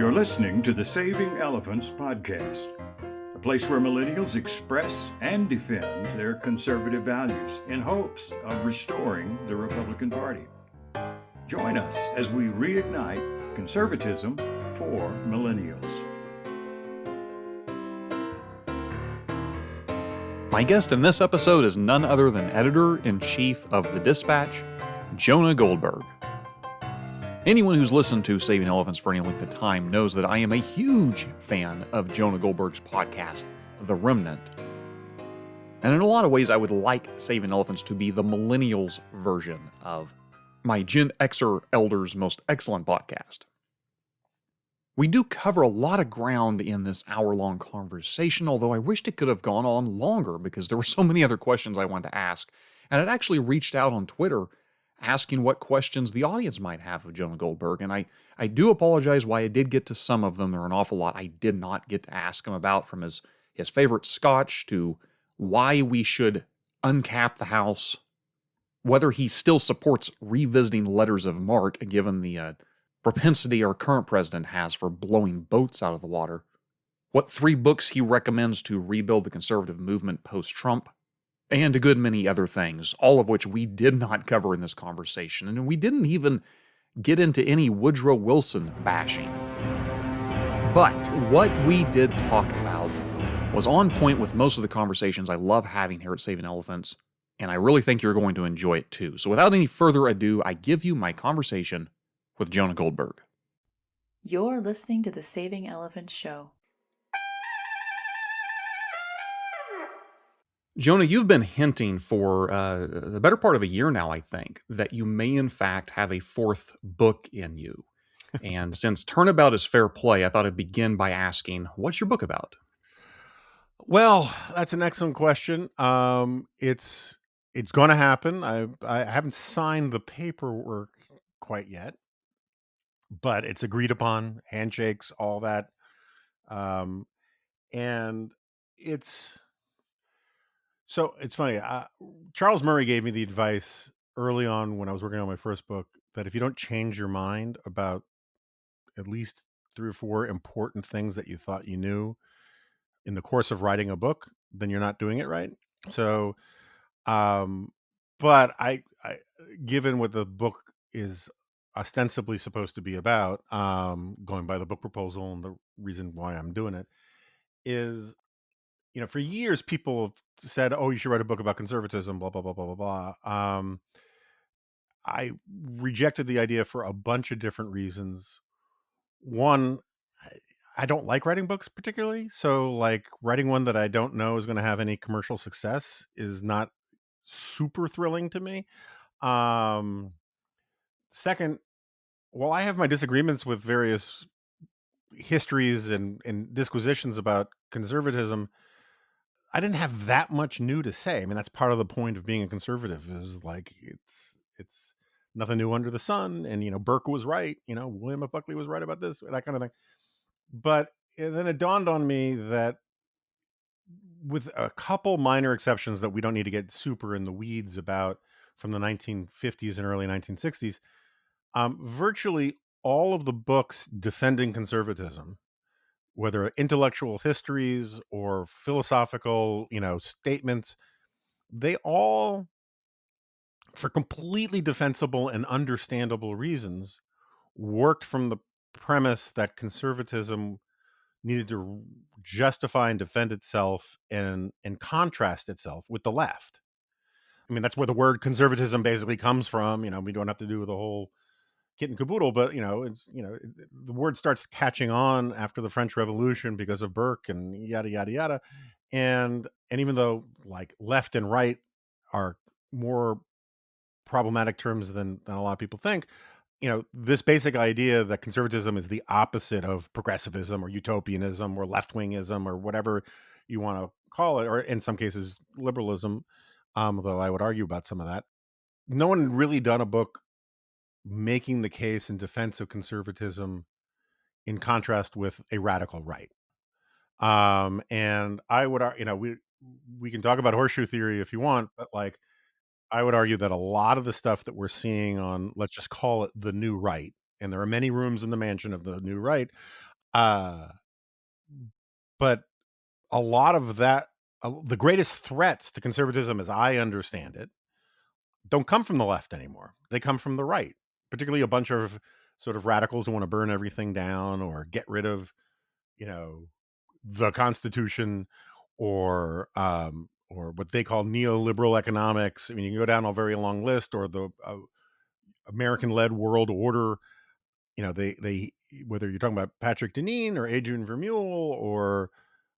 You're listening to the Saving Elephants podcast, a place where millennials express and defend their conservative values in hopes of restoring the Republican Party. Join us as we reignite conservatism for millennials. My guest in this episode is none other than Editor-in-Chief of The Dispatch, Jonah Goldberg. Anyone who's listened to Saving Elephants for any length of time knows that I am a huge fan of Jonah Goldberg's podcast, The Remnant. And in a lot of ways, I would like Saving Elephants to be the millennials version of my Gen Xer elders' most excellent podcast. We do cover a lot of ground in this hour-long conversation, although I wished it could have gone on longer because there were so many other questions I wanted to ask. And I'd actually reached out on Twitter asking what questions the audience might have of Jonah Goldberg, and I do apologize why I did get to some of them. There are an awful lot I did not get to ask him about, from his favorite scotch to why we should uncap the House, whether he still supports revisiting letters of marque given the propensity our current president has for blowing boats out of the water, what 3 books he recommends to rebuild the conservative movement post-Trump, and a good many other things, all of which we did not cover in this conversation. And we didn't even get into any Woodrow Wilson bashing. But what we did talk about was on point with most of the conversations I love having here at Saving Elephants, and I really think you're going to enjoy it too. So without any further ado, I give you my conversation with Jonah Goldberg. You're listening to the Saving Elephants Show. Jonah, you've been hinting for the better part of a year now, I think, that you may in fact have a 4th book in you. And since turnabout is fair play, I thought I'd begin by asking, what's your book about? Well, that's an excellent question. It's going to happen. I haven't signed the paperwork quite yet, but it's agreed upon, handshakes, all that. And it's funny. Charles Murray gave me the advice early on when I was working on my first book that if you don't change your mind about at least 3 or 4 important things that you thought you knew in the course of writing a book, then you're not doing it right. So, but I given what the book is ostensibly supposed to be about, going by the book proposal and the reason why I'm doing it is, for years people have said, "Oh, you should write a book about conservatism," blah blah blah blah blah blah. I rejected the idea for a bunch of different reasons. One, I don't like writing books particularly, so like writing one that I don't know is going to have any commercial success is not super thrilling to me. Second, while I have my disagreements with various histories and disquisitions about conservatism, I didn't have that much new to say. I mean, that's part of the point of being a conservative is like it's nothing new under the sun. And Burke was right. William F. Buckley was right about this, that kind of thing. But then it dawned on me that, with a couple minor exceptions that we don't need to get super in the weeds about from the 1950s and early 1960s, virtually all of the books defending conservatism, whether intellectual histories or philosophical, statements, they all, for completely defensible and understandable reasons, worked from the premise that conservatism needed to justify and defend itself and contrast itself with the left. I mean, that's where the word conservatism basically comes from. We don't have to do the whole kit and caboodle, but the word starts catching on after the French Revolution because of Burke and yada yada yada. And even though like left and right are more problematic terms than a lot of people think, this basic idea that conservatism is the opposite of progressivism or utopianism or left-wingism or whatever you want to call it, or in some cases liberalism, though I would argue about some of that. No one had really done a book making the case in defense of conservatism in contrast with a radical right. And I would, we can talk about horseshoe theory if you want, but like, I would argue that a lot of the stuff that we're seeing on, let's just call it the new right, and there are many rooms in the mansion of the new right, Uh, but a lot of that, the greatest threats to conservatism, as I understand it, don't come from the left anymore. They come from the right, particularly a bunch of sort of radicals who want to burn everything down or get rid of, you know, the Constitution, or what they call neoliberal economics. I mean, you can go down a very long list, or the American-led world order. They whether you're talking about Patrick Deneen or Adrian Vermeule or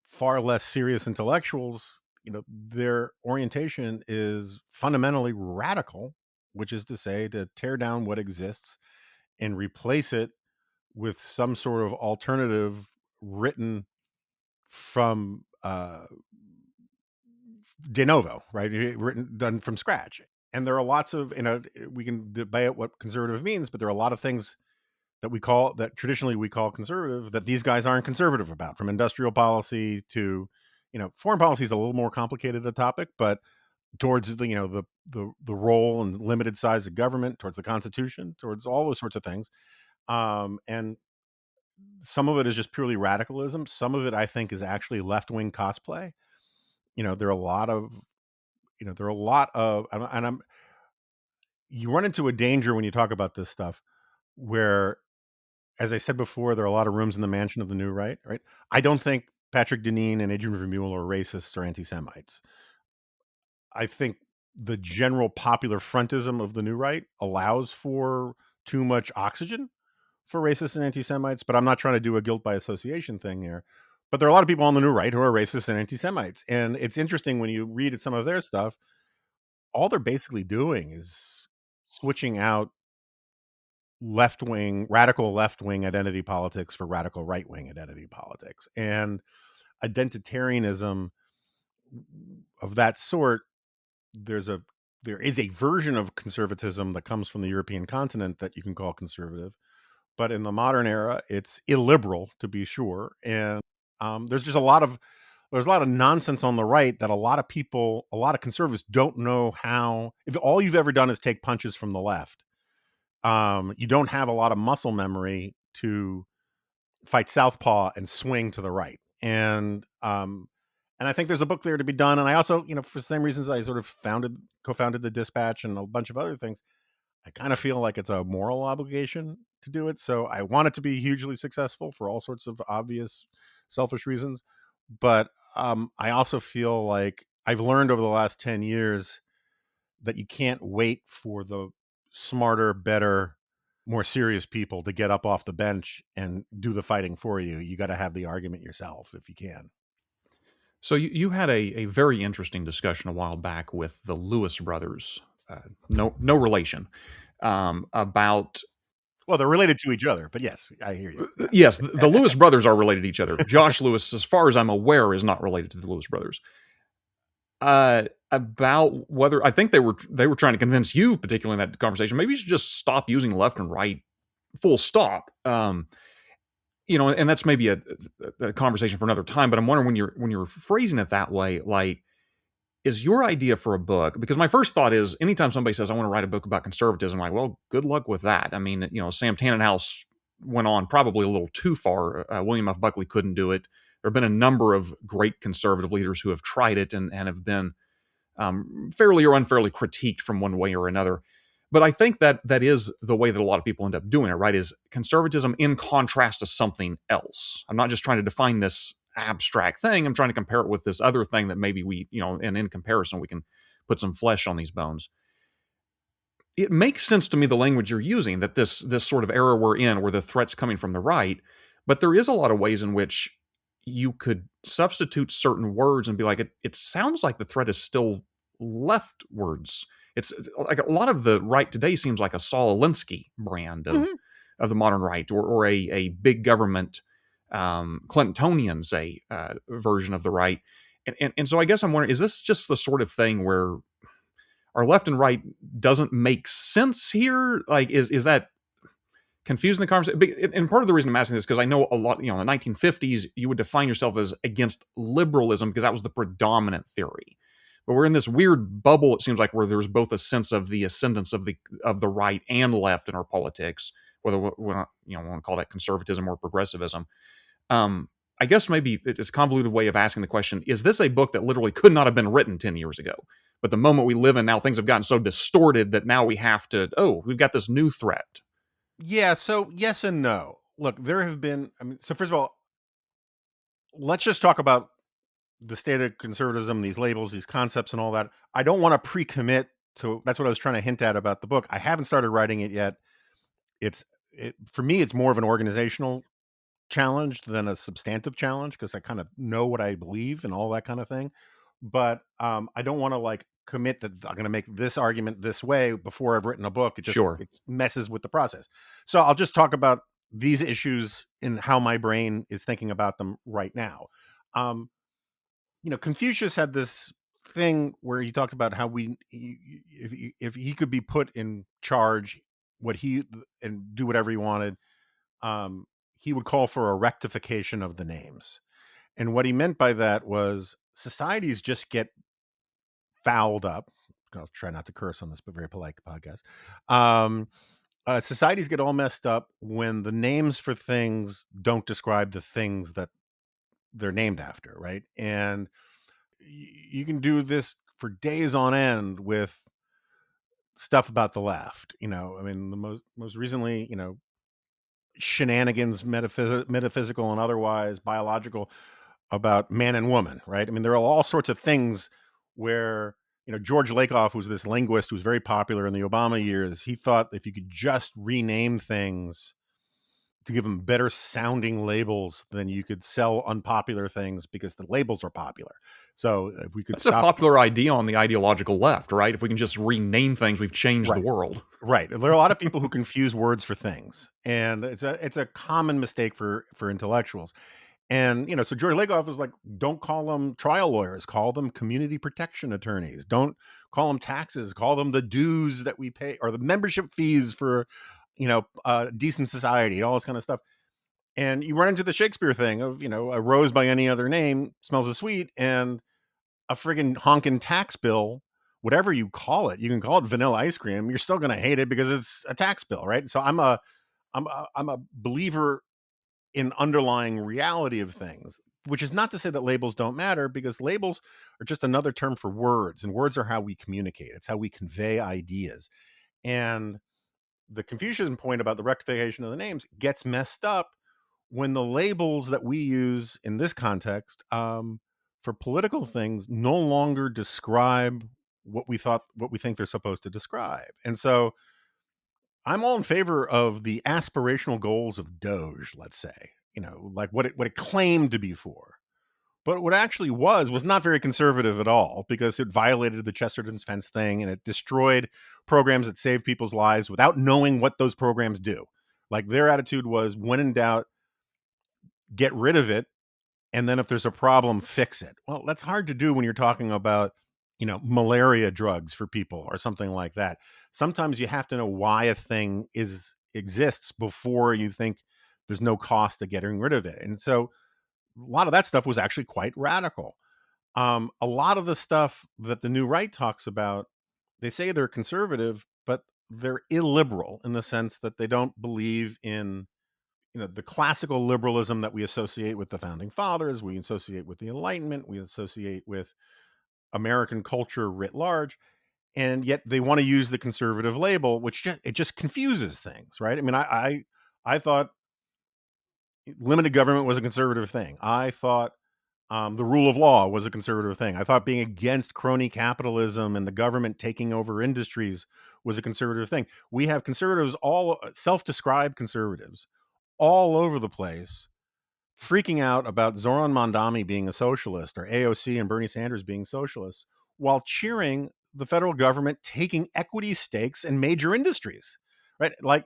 far less serious intellectuals, their orientation is fundamentally radical, which is to say, to tear down what exists and replace it with some sort of alternative written from de novo, right? Done from scratch. And there are lots of, we can debate what conservative means, but there are a lot of things that traditionally we call conservative that these guys aren't conservative about, from industrial policy to, foreign policy is a little more complicated a topic, but towards the role and limited size of government, towards the Constitution, towards all those sorts of things. And some of it is just purely radicalism. Some of it, I think, is actually left-wing cosplay. There are a lot of, and you run into a danger when you talk about this stuff where, as I said before, there are a lot of rooms in the mansion of the new right. I don't think Patrick Deneen and Adrian Vermeule are racists or anti-Semites. I think the general popular frontism of the new right allows for too much oxygen for racists and anti-Semites, but I'm not trying to do a guilt by association thing here. But there are a lot of people on the new right who are racist and anti-Semites. And it's interesting when you read some of their stuff, all they're basically doing is switching out radical left-wing identity politics for radical right-wing identity politics. And identitarianism of that sort, there is a version of conservatism that comes from the European continent that you can call conservative. But in the modern era, it's illiberal, to be sure. And there's a lot of nonsense on the right that a lot of conservatives don't know how. If all you've ever done is take punches from the left, you don't have a lot of muscle memory to fight southpaw and swing to the right. And I think there's a book there to be done. And I also, for the same reasons I sort of co-founded the Dispatch and a bunch of other things, I kind of feel like it's a moral obligation to do it. So I want it to be hugely successful for all sorts of obvious selfish reasons. But I also feel like I've learned over the last 10 years that you can't wait for the smarter, better, more serious people to get up off the bench and do the fighting for you. You got to have the argument yourself if you can. So you had a very interesting discussion a while back with the Lewis brothers, no relation, about. Well, they're related to each other, but yes, I hear you. Yeah. Yes, the Lewis brothers are related to each other. Josh Lewis, as far as I'm aware, is not related to the Lewis brothers. About whether, I think they were trying to convince you, particularly in that conversation, maybe you should just stop using left and right, full stop. And that's maybe a conversation for another time. But I'm wondering, when you're phrasing it that way, like, is your idea for a book? Because my first thought is, anytime somebody says, I want to write a book about conservatism, I'm like, well, good luck with that. I mean, Sam Tannenhouse went on probably a little too far. William F. Buckley couldn't do it. There have been a number of great conservative leaders who have tried it and have been fairly or unfairly critiqued from one way or another. But I think that is the way that a lot of people end up doing it, right? Is conservatism in contrast to something else. I'm not just trying to define this abstract thing. I'm trying to compare it with this other thing that maybe we, and in comparison, we can put some flesh on these bones. It makes sense to me, the language you're using, that this sort of era we're in, where the threat's coming from the right, but there is a lot of ways in which you could substitute certain words and be like, it sounds like the threat is still leftwards. It's like a lot of the right today seems like a Saul Alinsky brand of the modern right, or a big government, Clintonians, a version of the right. And so I guess I'm wondering, is this just the sort of thing where our left and right doesn't make sense here? Like, is that confusing the conversation? And part of the reason I'm asking this is because I know a lot, in the 1950s, you would define yourself as against liberalism because that was the predominant theory. But we're in this weird bubble, it seems like, where there's both a sense of the ascendance of the right and left in our politics, whether we want to call that conservatism or progressivism. I guess maybe it's a convoluted way of asking the question: is this a book that literally could not have been written 10 years ago? But the moment we live in now, things have gotten so distorted that now we have to. Oh, we've got this new threat. Yeah. So yes and no. Look, there have been. I mean, so first of all, let's just talk about the state of conservatism, these labels, these concepts, and all that. I don't want to pre-commit to. That's what I was trying to hint at about the book. I haven't started writing it yet. For me, it's more of an organizational challenge than a substantive challenge because I kind of know what I believe and all that kind of thing. But I don't want to like commit that I'm going to make this argument this way before I've written a book. Sure. It messes with the process. So I'll just talk about these issues and how my brain is thinking about them right now. Um, Confucius had this thing where he talked about how if he could be put in charge, what he and do whatever he wanted, um, he would call for a rectification of the names. And what he meant by that was societies just get fouled up. I'll try not to curse on this, but very polite podcast. Societies get all messed up when the names for things don't describe the things that they're named after, right? And you can do this for days on end with stuff about the left. I mean, the most recently, shenanigans, metaphysical and otherwise, biological, about man and woman, right? I mean, there are all sorts of things where, George Lakoff was this linguist who was very popular in the Obama years. He thought if you could just rename things to give them better sounding labels, then you could sell unpopular things because the labels are popular. So if we could That's a stop. popular idea on the ideological left, right? If we can just rename things, we've changed the Right. world. Right. There are a lot of people who confuse words for things, and it's a common mistake for intellectuals. And so George Lakoff was like, don't call them trial lawyers, call them community protection attorneys. Don't call them taxes, call them the dues that we pay or the membership fees for, decent society, all this kind of stuff. And you run into the Shakespeare thing of, a rose by any other name smells as sweet, and a friggin' honking tax bill, whatever you call it, you can call it vanilla ice cream. You're still going to hate it because it's a tax bill, right? So I'm a believer in underlying reality of things, which is not to say that labels don't matter, because labels are just another term for words, and words are how we communicate. It's how we convey ideas. And the Confucian point about the rectification of the names gets messed up when the labels that we use in this context for political things no longer describe what we think they're supposed to describe. And so I'm all in favor of the aspirational goals of Doge, let's say, like what it claimed to be for. But what actually was not very conservative at all, because it violated the Chesterton's fence thing and it destroyed programs that save people's lives without knowing what those programs do. Like their attitude was, when in doubt, get rid of it. And then if there's a problem, fix it. Well, that's hard to do when you're talking about, malaria drugs for people or something like that. Sometimes you have to know why a thing exists before you think there's no cost to getting rid of it. And so a lot of that stuff was actually quite radical. A lot of the stuff that the new right talks about, they say they're conservative, but they're illiberal in the sense that they don't believe in the classical liberalism that we associate with the founding fathers, we associate with the Enlightenment, we associate with American culture writ large, and yet they want to use the conservative label, which it just confuses things, right? I mean, I thought limited government was a conservative thing. I thought the rule of law was a conservative thing. I thought being against crony capitalism and the government taking over industries was a conservative thing. We have conservatives, all self-described conservatives, all over the place, freaking out about Zoran Mondami being a socialist or AOC and Bernie Sanders being socialists, while cheering the federal government taking equity stakes in major industries, right? Like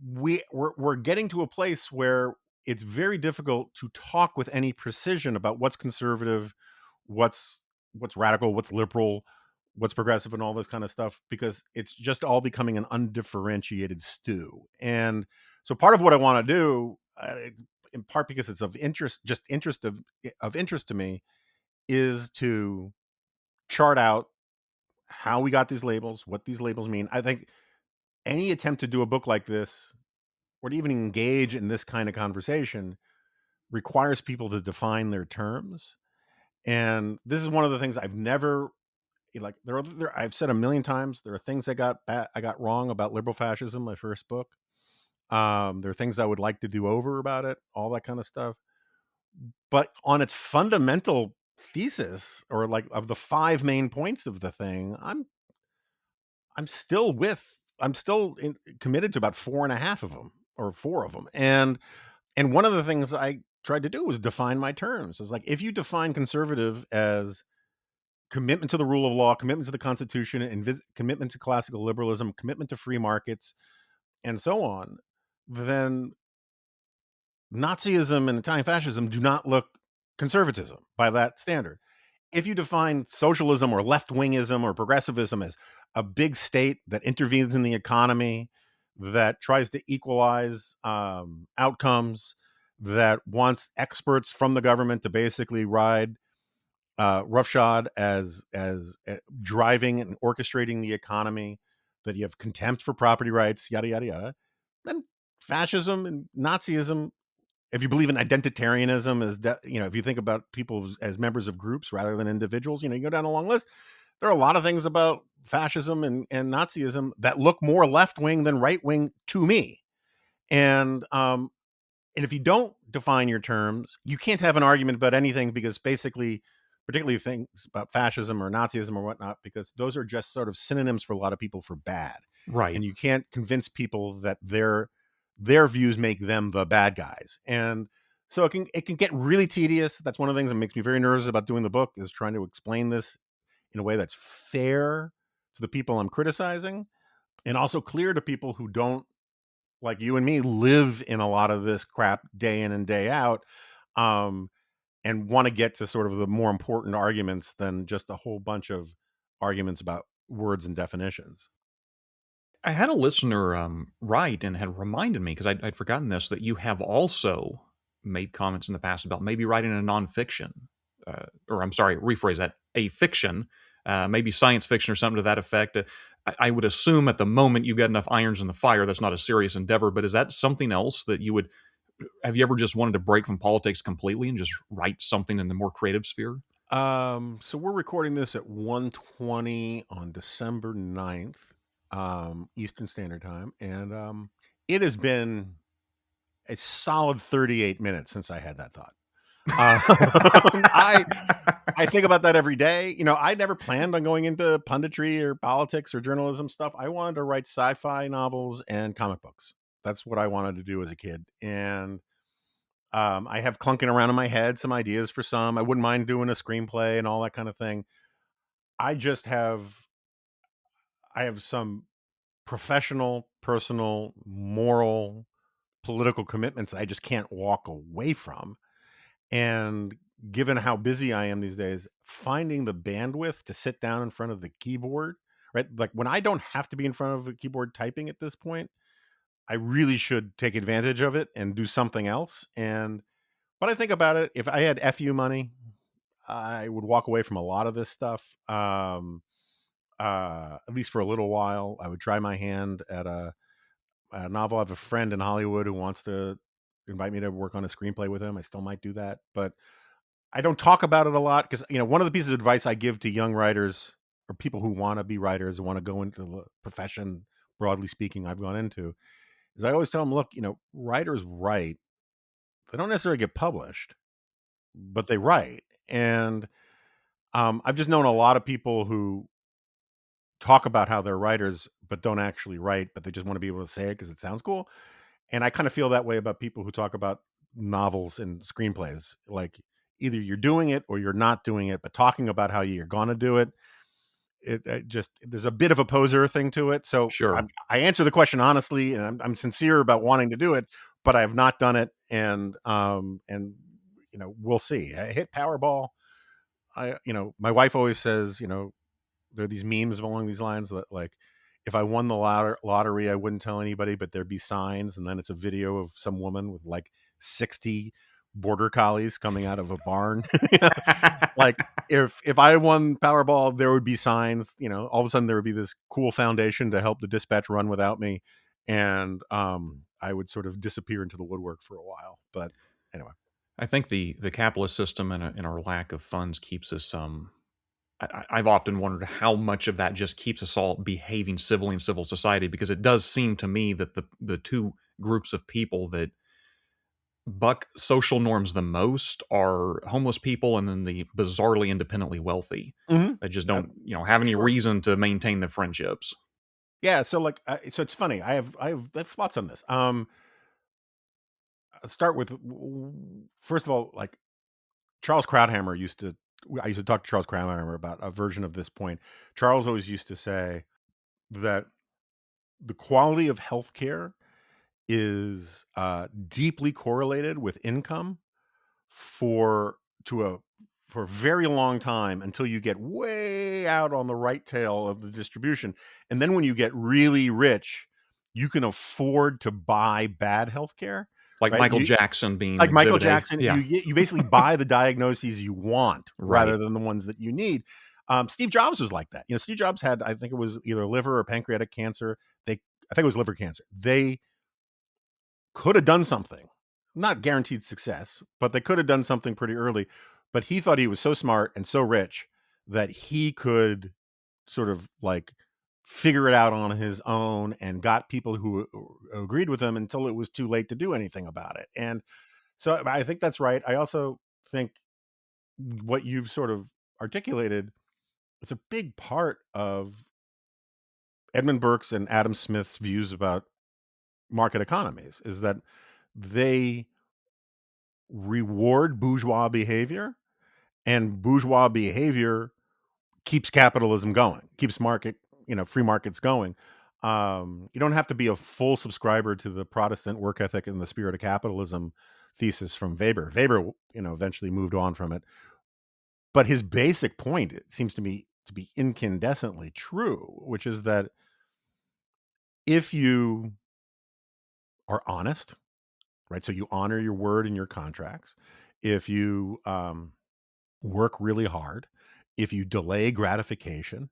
we're getting to a place where it's very difficult to talk with any precision about what's conservative, what's radical, what's liberal, what's progressive, and all this kind of stuff, because it's just all becoming an undifferentiated stew. And so part of what I want to do, in part because it's of interest, just interest to me, is to chart out how we got these labels, what these labels mean. I think any attempt to do a book like this, or to even engage in this kind of conversation, requires people to define their terms. And this is one of the things I've never like. I've said a million times. There are things I got wrong about liberal fascism, my first book. There are things I would like to do over about it, all that kind of stuff. But on its fundamental thesis, or like of the 5 main points of the thing, I'm still committed to about 4.5 of them, or 4 of them. And one of the things I tried to do was define my terms. It's like, if you define conservative as commitment to the rule of law, commitment to the Constitution, and commitment to classical liberalism, commitment to free markets, and so on, then Nazism and Italian fascism do not look conservatism by that standard. If you define socialism or left-wingism or progressivism as a big state that intervenes in the economy, that tries to equalize outcomes, that wants experts from the government to basically ride roughshod as driving and orchestrating the economy, that you have contempt for property rights, yada yada yada, then fascism and Nazism, if you believe in identitarianism, if you think about people as members of groups rather than individuals, you go down a long list. There are a lot of things about fascism and Nazism that look more left wing than right wing to me. And if you don't define your terms, you can't have an argument about anything, because basically, particularly things about fascism or Nazism or whatnot, because those are just sort of synonyms for a lot of people for bad. Right. And you can't convince people that their views make them the bad guys. And so it can get really tedious. That's one of the things that makes me very nervous about doing the book, is trying to explain this in a way that's fair to the people I'm criticizing, and also clear to people who don't, like you and me, live in a lot of this crap day in and day out, and want to get to sort of the more important arguments than just a whole bunch of arguments about words and definitions. I had a listener write and had reminded me, because I'd forgotten this, that you have also made comments in the past about maybe writing a nonfiction, or I'm sorry, rephrase that, a fiction, maybe science fiction or something to that effect. I would assume at the moment you've got enough irons in the fire. That's not a serious endeavor, but is that something else that you would? Have you ever just wanted to break from politics completely and just write something in the more creative sphere? So we're recording this at 1:20 on December 9th, Eastern Standard Time. And it has been a solid 38 minutes since I had that thought. I think about that every day. I never planned on going into punditry or politics or journalism stuff. I wanted to write sci-fi novels and comic books. That's what I wanted to do as a kid. And I have clunking around in my head some ideas for some. I wouldn't mind doing a screenplay and all that kind of thing. I have some professional, personal, moral, political commitments I just can't walk away from. And given how busy I am these days, finding the bandwidth to sit down in front of the keyboard, right? Like, when I don't have to be in front of a keyboard typing at this point, I really should take advantage of it and do something else. But I think about it, if I had FU money, I would walk away from a lot of this stuff. At least for a little while. I would try my hand at a novel. I have a friend in Hollywood who wants to invite me to work on a screenplay with him. I still might do that, but I don't talk about it a lot, because one of the pieces of advice I give to young writers, or people who want to be writers, want to go into the profession, broadly speaking, I've gone into, is I always tell them, look, writers write. They don't necessarily get published, but they write. And I've just known a lot of people who talk about how they're writers but don't actually write, but they just want to be able to say it because it sounds cool. And I kind of feel that way about people who talk about novels and screenplays. Like, either you're doing it or you're not doing it, but talking about how you're going to do it, it just, there's a bit of a poser thing to it. So Sure. I answer the question honestly, and I'm sincere about wanting to do it, but I have not done it. And we'll see. I hit Powerball. My wife always says, there are these memes along these lines that, like, if I won the lottery, I wouldn't tell anybody, but there'd be signs, and then it's a video of some woman with like 60 border collies coming out of a barn. Like, if I won Powerball, there would be signs. All of a sudden there would be this cool foundation to help the dispatch run without me, and I would sort of disappear into the woodwork for a while. But anyway. I think the capitalist system and our lack of funds keeps us. I've often wondered how much of that just keeps us all behaving civilly in civil society, because it does seem to me that the two groups of people that buck social norms the most are homeless people and then the bizarrely independently wealthy Hmm. that just don't have any Sure. reason to maintain the friendships. Yeah. So like, so it's funny. I have thoughts on this. I'll start with first of all, like Charles Krauthammer used to. I used to talk to Charles Krauthammer about a version of this point. Charles always used to say that the quality of healthcare is deeply correlated with income for to a for a very long time until you get way out on the right tail of the distribution, and then when you get really rich, you can afford to buy bad healthcare, Like right? Michael Jackson being Like Michael Exhibit A. Jackson, Yeah, you basically buy the diagnoses you want right. rather than the ones that you need. Steve Jobs was like that. Steve Jobs had, I think it was either liver or pancreatic cancer. I think it was liver cancer. They could have done something, not guaranteed success, but they could have done something pretty early. But he thought he was so smart and so rich that he could sort of like figure it out on his own, and got people who agreed with him until it was too late to do anything about it. And so I think that's right. I also think what you've sort of articulated is a big part of Edmund Burke's and Adam Smith's views about market economies, is that they reward bourgeois behavior, and bourgeois behavior keeps capitalism going, keeps free markets going. You don't have to be a full subscriber to the Protestant work ethic and the spirit of capitalism thesis from Weber. Weber, eventually moved on from it, but his basic point, it seems to me to be incandescently true, which is that if you are honest, right, so you honor your word and your contracts, if you work really hard, if you delay gratification,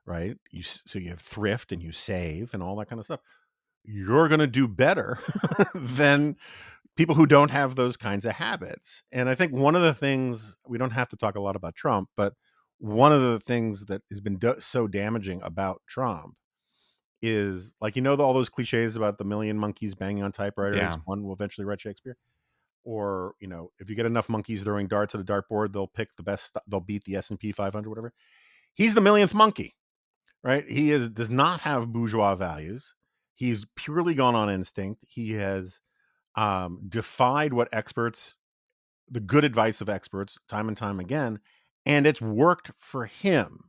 right, so you have thrift and you save and all that kind of stuff, you're going to do better than people who don't have those kinds of habits. And I think one of the things, we don't have to talk a lot about Trump, but one of the things that has been so damaging about Trump is, like, all those cliches about the million monkeys banging on typewriters, Yeah. one will eventually write Shakespeare. Or, if you get enough monkeys throwing darts at a dartboard, they'll pick the best, they'll beat the S&P 500, whatever. He's the millionth monkey, right? He does not have bourgeois values. He's purely gone on instinct. He has defied the good advice of experts time and time again, and it's worked for him.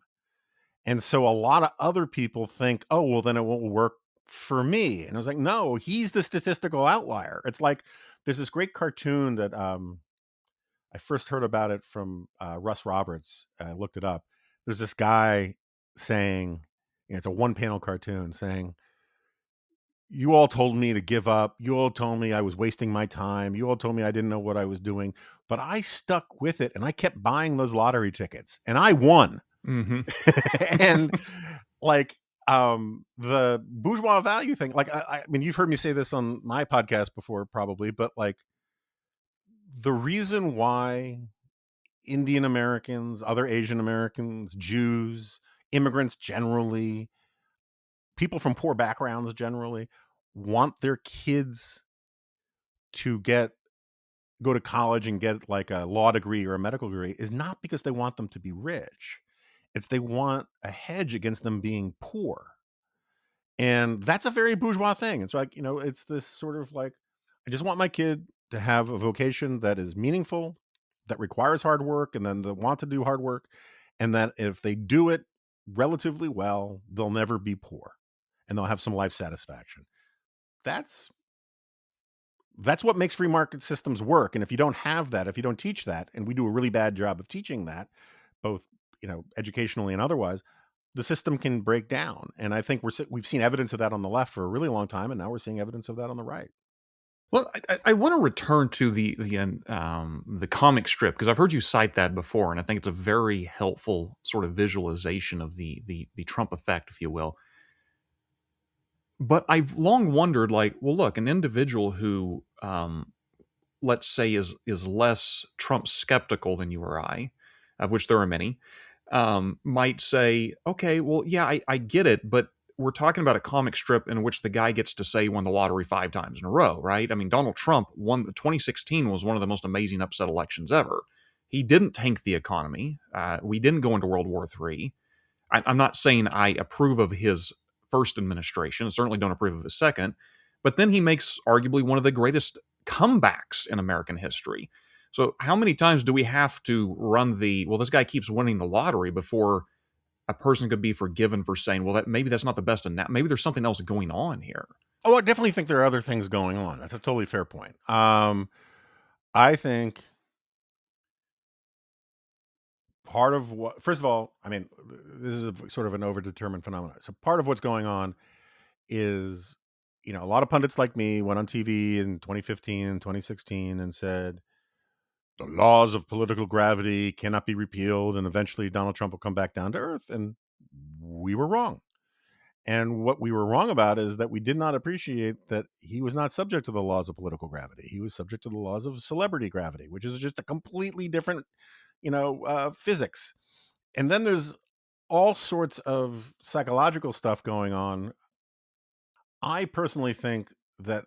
And so a lot of other people think, oh, well, then it won't work for me. And I was like, no, he's the statistical outlier. It's like, there's this great cartoon that I first heard about it from Russ Roberts. I looked it up. There's this guy saying, it's a one panel cartoon saying, you all told me to give up. You all told me I was wasting my time. You all told me I didn't know what I was doing, but I stuck with it and I kept buying those lottery tickets and I won. Mm-hmm. And like, the bourgeois value thing, like, I mean, you've heard me say this on my podcast before, probably, but like, the reason why Indian Americans, other Asian Americans, Jews, immigrants generally, people from poor backgrounds generally, want their kids to go to college and get like a law degree or a medical degree is not because they want them to be rich. It's they want a hedge against them being poor. And that's a very bourgeois thing. It's like, it's this sort of like, I just want my kid to have a vocation that is meaningful, that requires hard work, and then they want to do hard work. And that if they do it relatively well, they'll never be poor and they'll have some life satisfaction. That's what makes free market systems work. And if you don't have that, if you don't teach that, and we do a really bad job of teaching that, both, educationally and otherwise, the system can break down. And I think we've seen evidence of that on the left for a really long time, and now we're seeing evidence of that on the right. Well, I want to return to the comic strip, because I've heard you cite that before, and I think it's a very helpful sort of visualization of the Trump effect, if you will. But I've long wondered, like, well, look, an individual who let's say, is less Trump skeptical than you or I, of which there are many, might say, okay, well, yeah, I get it, but we're talking about a comic strip in which the guy gets to say he won the lottery 5 times in a row, right? I mean, Donald Trump won. 2016 was one of the most amazing upset elections ever. He didn't tank the economy. We didn't go into World War III. I'm not saying I approve of his first administration. I certainly don't approve of his second. But then he makes arguably one of the greatest comebacks in American history. So how many times do we have to run well, this guy keeps winning the lottery before a person could be forgiven for saying, well, maybe that's not the best, and maybe there's something else going on here. Oh, I definitely think there are other things going on. That's a totally fair point. I think part of what, first of all, I mean, this is sort of an overdetermined phenomenon. So part of what's going on is, a lot of pundits like me went on TV in 2015 and 2016 and said, the laws of political gravity cannot be repealed, and eventually Donald Trump will come back down to earth. And we were wrong. And what we were wrong about is that we did not appreciate that he was not subject to the laws of political gravity. He was subject to the laws of celebrity gravity, which is just a completely different, physics. And then there's all sorts of psychological stuff going on. I personally think that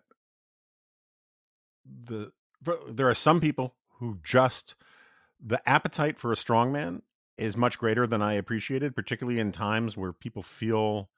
there are some people who just, the appetite for a strongman is much greater than I appreciated, particularly in times where people feel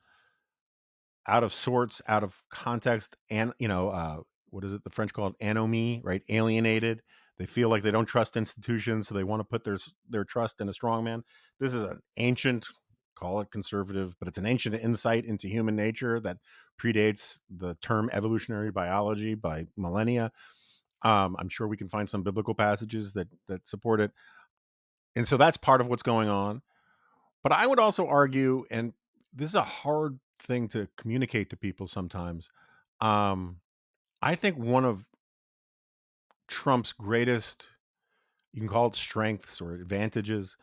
out of sorts, out of context, and what is it the French call it, anomie, right? Alienated. They feel like they don't trust institutions, so they want to put their trust in a strongman. This is an ancient, call it conservative, but it's an ancient insight into human nature that predates the term evolutionary biology by millennia. I'm sure we can find some biblical passages that support it. And so that's part of what's going on. But I would also argue, and this is a hard thing to communicate to people sometimes, I think one of Trump's greatest, you can call it strengths or advantages,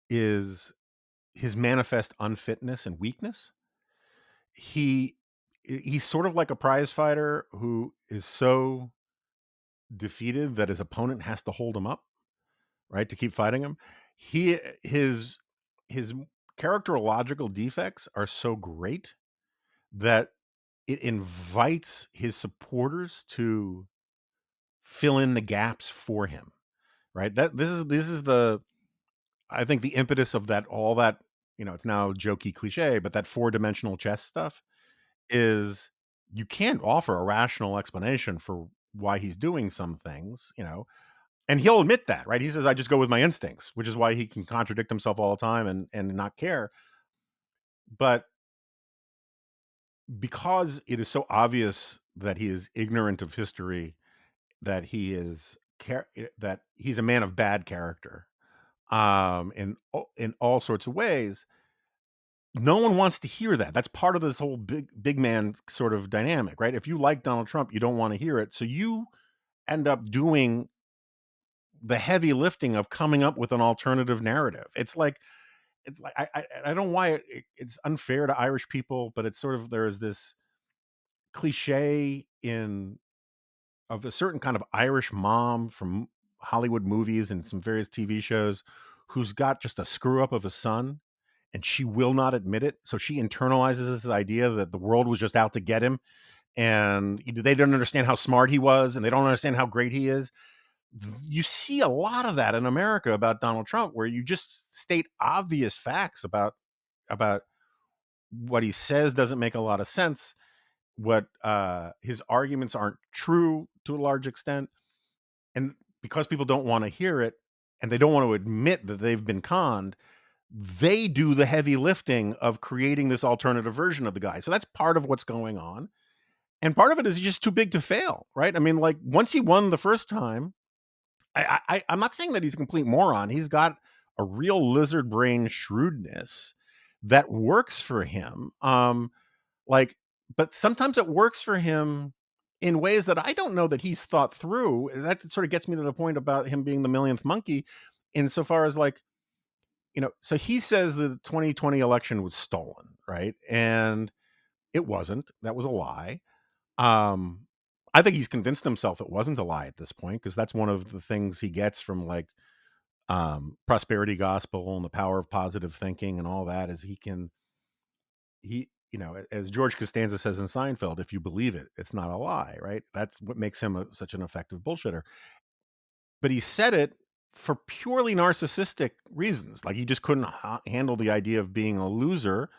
is his manifest unfitness and weakness. He's sort of like a prize fighter who is so defeated that his opponent has to hold him up, right, to keep fighting him. His characterological defects are so great that it invites his supporters to fill in the gaps for him, right? This is the, I think, the impetus of that, all that, it's now jokey cliche, but that 4-dimensional chess stuff is, you can't offer a rational explanation for why he's doing some things, and he'll admit that, right? He says, I just go with my instincts, which is why he can contradict himself all the time and not care. But because it is so obvious that he is ignorant of history, that that he's a man of bad character, in all sorts of ways, no one wants to hear that. That's part of this whole big man sort of dynamic, right? If you like Donald Trump, you don't want to hear it, so you end up doing the heavy lifting of coming up with an alternative narrative. It's like I don't know why it's unfair to Irish people, but it's sort of, there is this cliche of a certain kind of Irish mom from Hollywood movies and some various TV shows who's got just a screw up of a son, and she will not admit it. So she internalizes this idea that the world was just out to get him, and they don't understand how smart he was, and they don't understand how great he is. You see a lot of that in America about Donald Trump, where you just state obvious facts about what he says doesn't make a lot of sense, what his arguments aren't true to a large extent, and because people don't want to hear it and they don't want to admit that they've been conned, they do the heavy lifting of creating this alternative version of the guy. So that's part of what's going on, and part of it is he's just too big to fail, right? I mean, like, once he won the first time, I'm not saying that he's a complete moron. He's got a real lizard brain shrewdness that works for him. Like, but sometimes it works for him in ways that I don't know that he's thought through. That sort of gets me to the point about him being the millionth monkey, insofar as, like, so he says the 2020 election was stolen, right? And it wasn't. That was a lie. I think he's convinced himself it wasn't a lie at this point, because that's one of the things he gets from like prosperity gospel and the power of positive thinking and all that, is as George Costanza says in Seinfeld, if you believe it, it's not a lie, right? That's what makes him such an effective bullshitter. But he said it for purely narcissistic reasons. Like he just couldn't handle the idea of being a loser,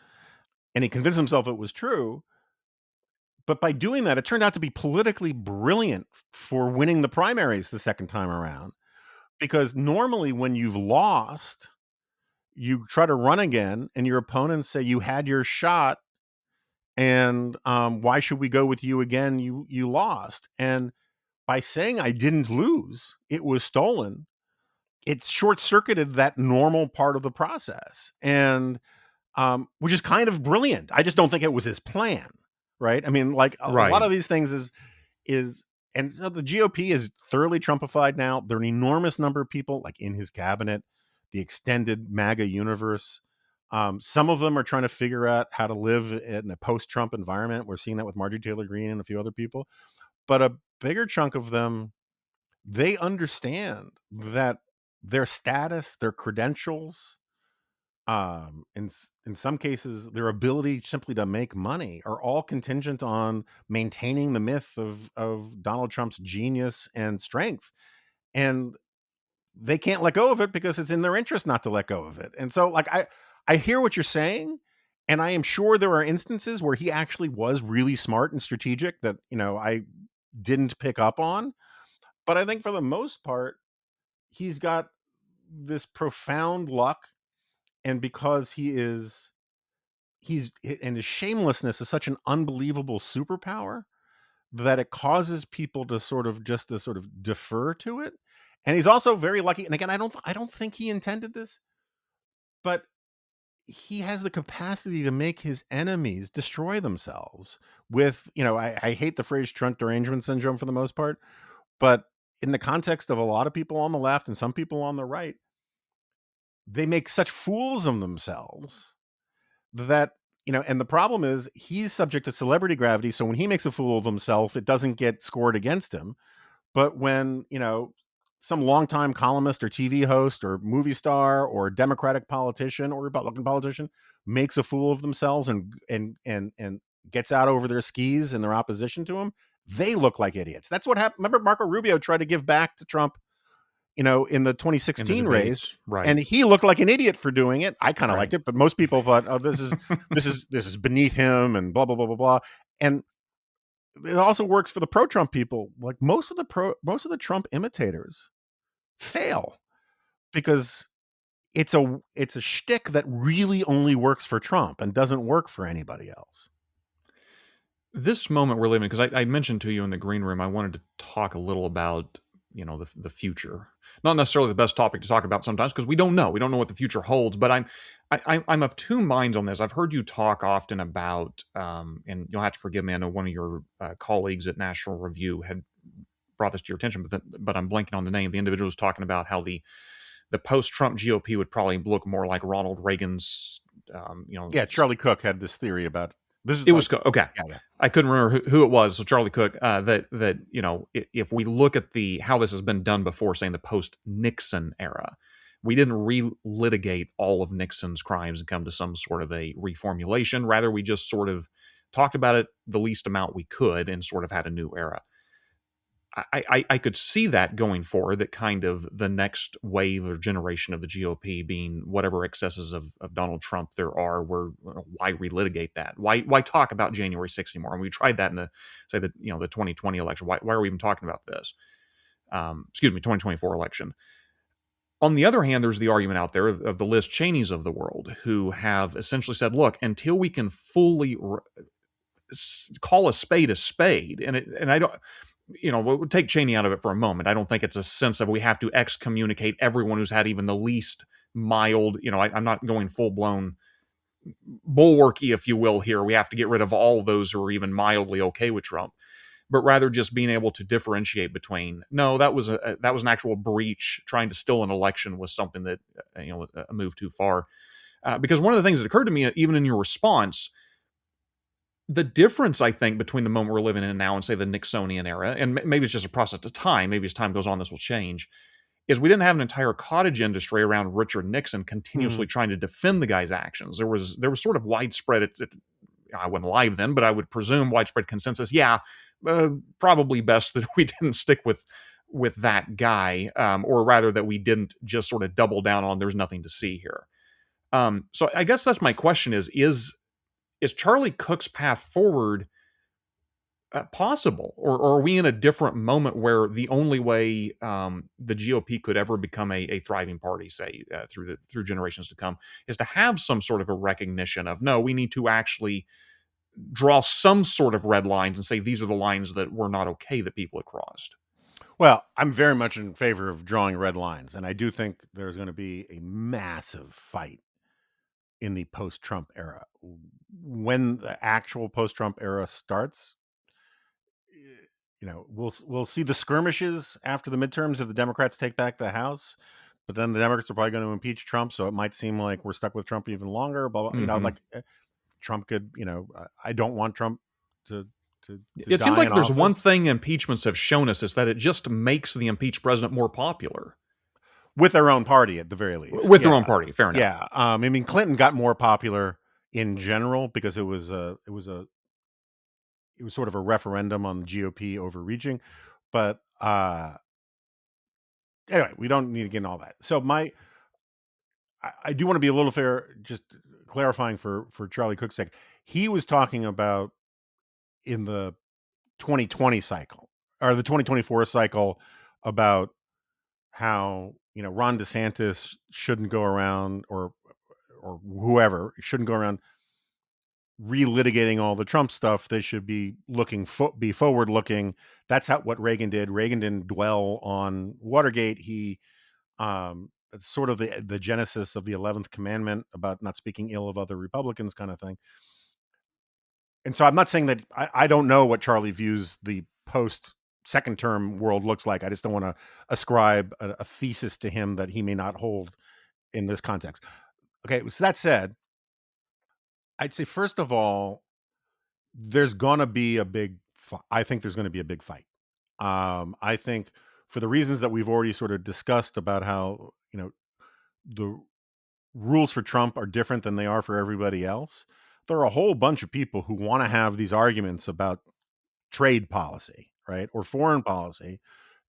and he convinced himself it was true. But by doing that, it turned out to be politically brilliant for winning the primaries the second time around. Because normally when you've lost, you try to run again and your opponents say you had your shot, and why should we go with you again? You lost. And by saying I didn't lose, it was stolen, it short-circuited that normal part of the process. And which is kind of brilliant. I just don't think it was his plan, right? I mean, like a lot of these things is and so the GOP is thoroughly Trumpified now. There are an enormous number of people like in his cabinet, the extended MAGA universe. Some of them are trying to figure out how to live in a post-Trump environment. We're seeing that with Marjorie Taylor Greene and a few other people. But a bigger chunk of them, they understand that their status, their credentials, in some cases, their ability simply to make money are all contingent on maintaining the myth of Donald Trump's genius and strength. And they can't let go of it because it's in their interest not to let go of it. And so like I hear what you're saying, and I am sure there are instances where he actually was really smart and strategic that, I didn't pick up on. But I think for the most part, he's got this profound luck, and because he's and his shamelessness is such an unbelievable superpower that it causes people to sort of defer to it. And he's also very lucky. And again, I don't think he intended this, but he has the capacity to make his enemies destroy themselves with, I hate the phrase Trump derangement syndrome for the most part, but in the context of a lot of people on the left and some people on the right, they make such fools of themselves that, and the problem is he's subject to celebrity gravity. So when he makes a fool of himself, it doesn't get scored against him. But when, some longtime columnist or TV host or movie star or Democratic politician or Republican politician makes a fool of themselves and gets out over their skis in their opposition to him, they look like idiots. That's what happened. Remember, Marco Rubio tried to give back to Trump, in the 2016 race, right? And he looked like an idiot for doing it. I kind of liked it, but most people thought, "Oh, this is beneath him," and blah blah blah blah blah. And it also works for the pro-Trump people. Like most of the Trump imitators fail because it's a shtick that really only works for Trump and doesn't work for anybody else. This moment we're living, because I mentioned to you in the green room, I wanted to talk a little about the future. Not necessarily the best topic to talk about sometimes, because we don't know what the future holds. But I'm of two minds on this. I've heard you talk often about, and you'll have to forgive me, I know one of your colleagues at National Review had brought this to your attention, but I'm blanking on the name. The individual was talking about how the post-Trump GOP would probably look more like Ronald Reagan's. Yeah, Charlie Cook had this theory about this. It was okay. Yeah. I couldn't remember who it was. So Charlie Cook. That if we look at how this has been done before, saying the post-Nixon era, we didn't relitigate all of Nixon's crimes and come to some sort of a reformulation. Rather, we just sort of talked about it the least amount we could and sort of had a new era. I could see that going forward, that kind of the next wave or generation of the GOP being whatever excesses of Donald Trump there are, why relitigate that? Why talk about January 6th anymore? And we tried that in the 2020 election. Why are we even talking about this? 2024 election. On the other hand, there's the argument out there of the Liz Cheneys of the world who have essentially said, look, until we can fully call a spade, and I don't... we'll take Cheney out of it for a moment. I don't think it's a sense of we have to excommunicate everyone who's had even the least mild, I'm not going full-blown bulwarky, if you will, here. We have to get rid of all those who are even mildly okay with Trump, but rather just being able to differentiate between, no, that was an actual breach. Trying to steal an election was something that, a move too far. Because one of the things that occurred to me, even in your response, The difference, I think, between the moment we're living in now and, say, the Nixonian era, and maybe it's just a process of time, maybe as time goes on, this will change, is we didn't have an entire cottage industry around Richard Nixon continuously trying to defend the guy's actions. There was sort of widespread, I wasn't alive then, but I would presume widespread consensus, probably best that we didn't stick with that guy, or rather that we didn't just sort of double down on there's nothing to see here. So I guess that's my question is Charlie Cook's path forward possible, or are we in a different moment where the only way the GOP could ever become a thriving party, say through generations to come, is to have some sort of a recognition of, no, we need to actually draw some sort of red lines and say these are the lines that were not okay that people had crossed? Well, I'm very much in favor of drawing red lines, and I do think there's going to be a massive fight in the post-Trump era. When the actual post-Trump era starts, we'll see the skirmishes after the midterms if the Democrats take back the House, but then the Democrats are probably going to impeach Trump, so it might seem like we're stuck with Trump even longer. But Trump could, I don't want Trump to it seems like there's one thing impeachments have shown us, is that it just makes the impeached president more popular. With their own party, at the very least. With their own party, fair enough. Yeah, I mean, Clinton got more popular in general because it was sort of a referendum on the GOP overreaching. But anyway, we don't need to get into all that. So I do want to be a little fair, just clarifying for Charlie Cook's sake. He was talking about in the 2020 cycle or the 2024 cycle about how Ron DeSantis shouldn't go around, or whoever shouldn't go around relitigating all the Trump stuff. They should be be forward looking. That's what Reagan did. Reagan didn't dwell on Watergate. He it's sort of the genesis of the 11th commandment about not speaking ill of other Republicans, kind of thing. And so I'm not saying that I don't know what Charlie views the post second term world looks like. I just don't want to ascribe a thesis to him that he may not hold in this context. Okay, so that said, I'd say first of all, there's gonna be a big. I think there's going to be a big fight. I think for the reasons that we've already sort of discussed about how the rules for Trump are different than they are for everybody else. There are a whole bunch of people who want to have these arguments about trade policy, right, or foreign policy.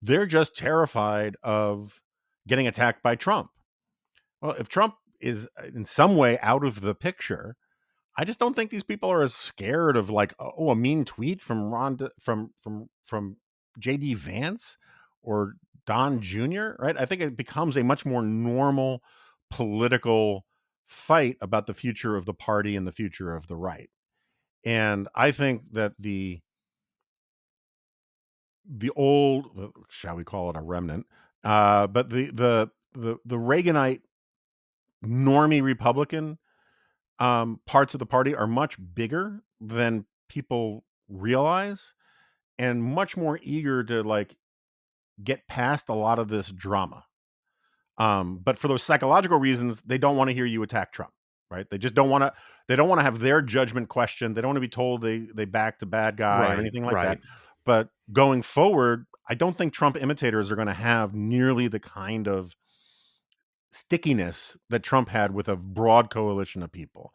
They're just terrified of getting attacked by Trump. Well, if Trump is in some way out of the picture, I just don't think these people are as scared of a mean tweet from from JD Vance or Don Jr., right? I think it becomes a much more normal political fight about the future of the party and the future of the right. And I think that the old, shall we call it a remnant, but the Reaganite normie Republican parts of the party are much bigger than people realize, and much more eager to get past a lot of this drama. But for those psychological reasons, they don't want to hear you attack Trump, right? They just don't want to. They don't want to have their judgment questioned. They don't want to be told they backed a bad guy or anything like that. But going forward, I don't think Trump imitators are going to have nearly the kind of stickiness that Trump had with a broad coalition of people.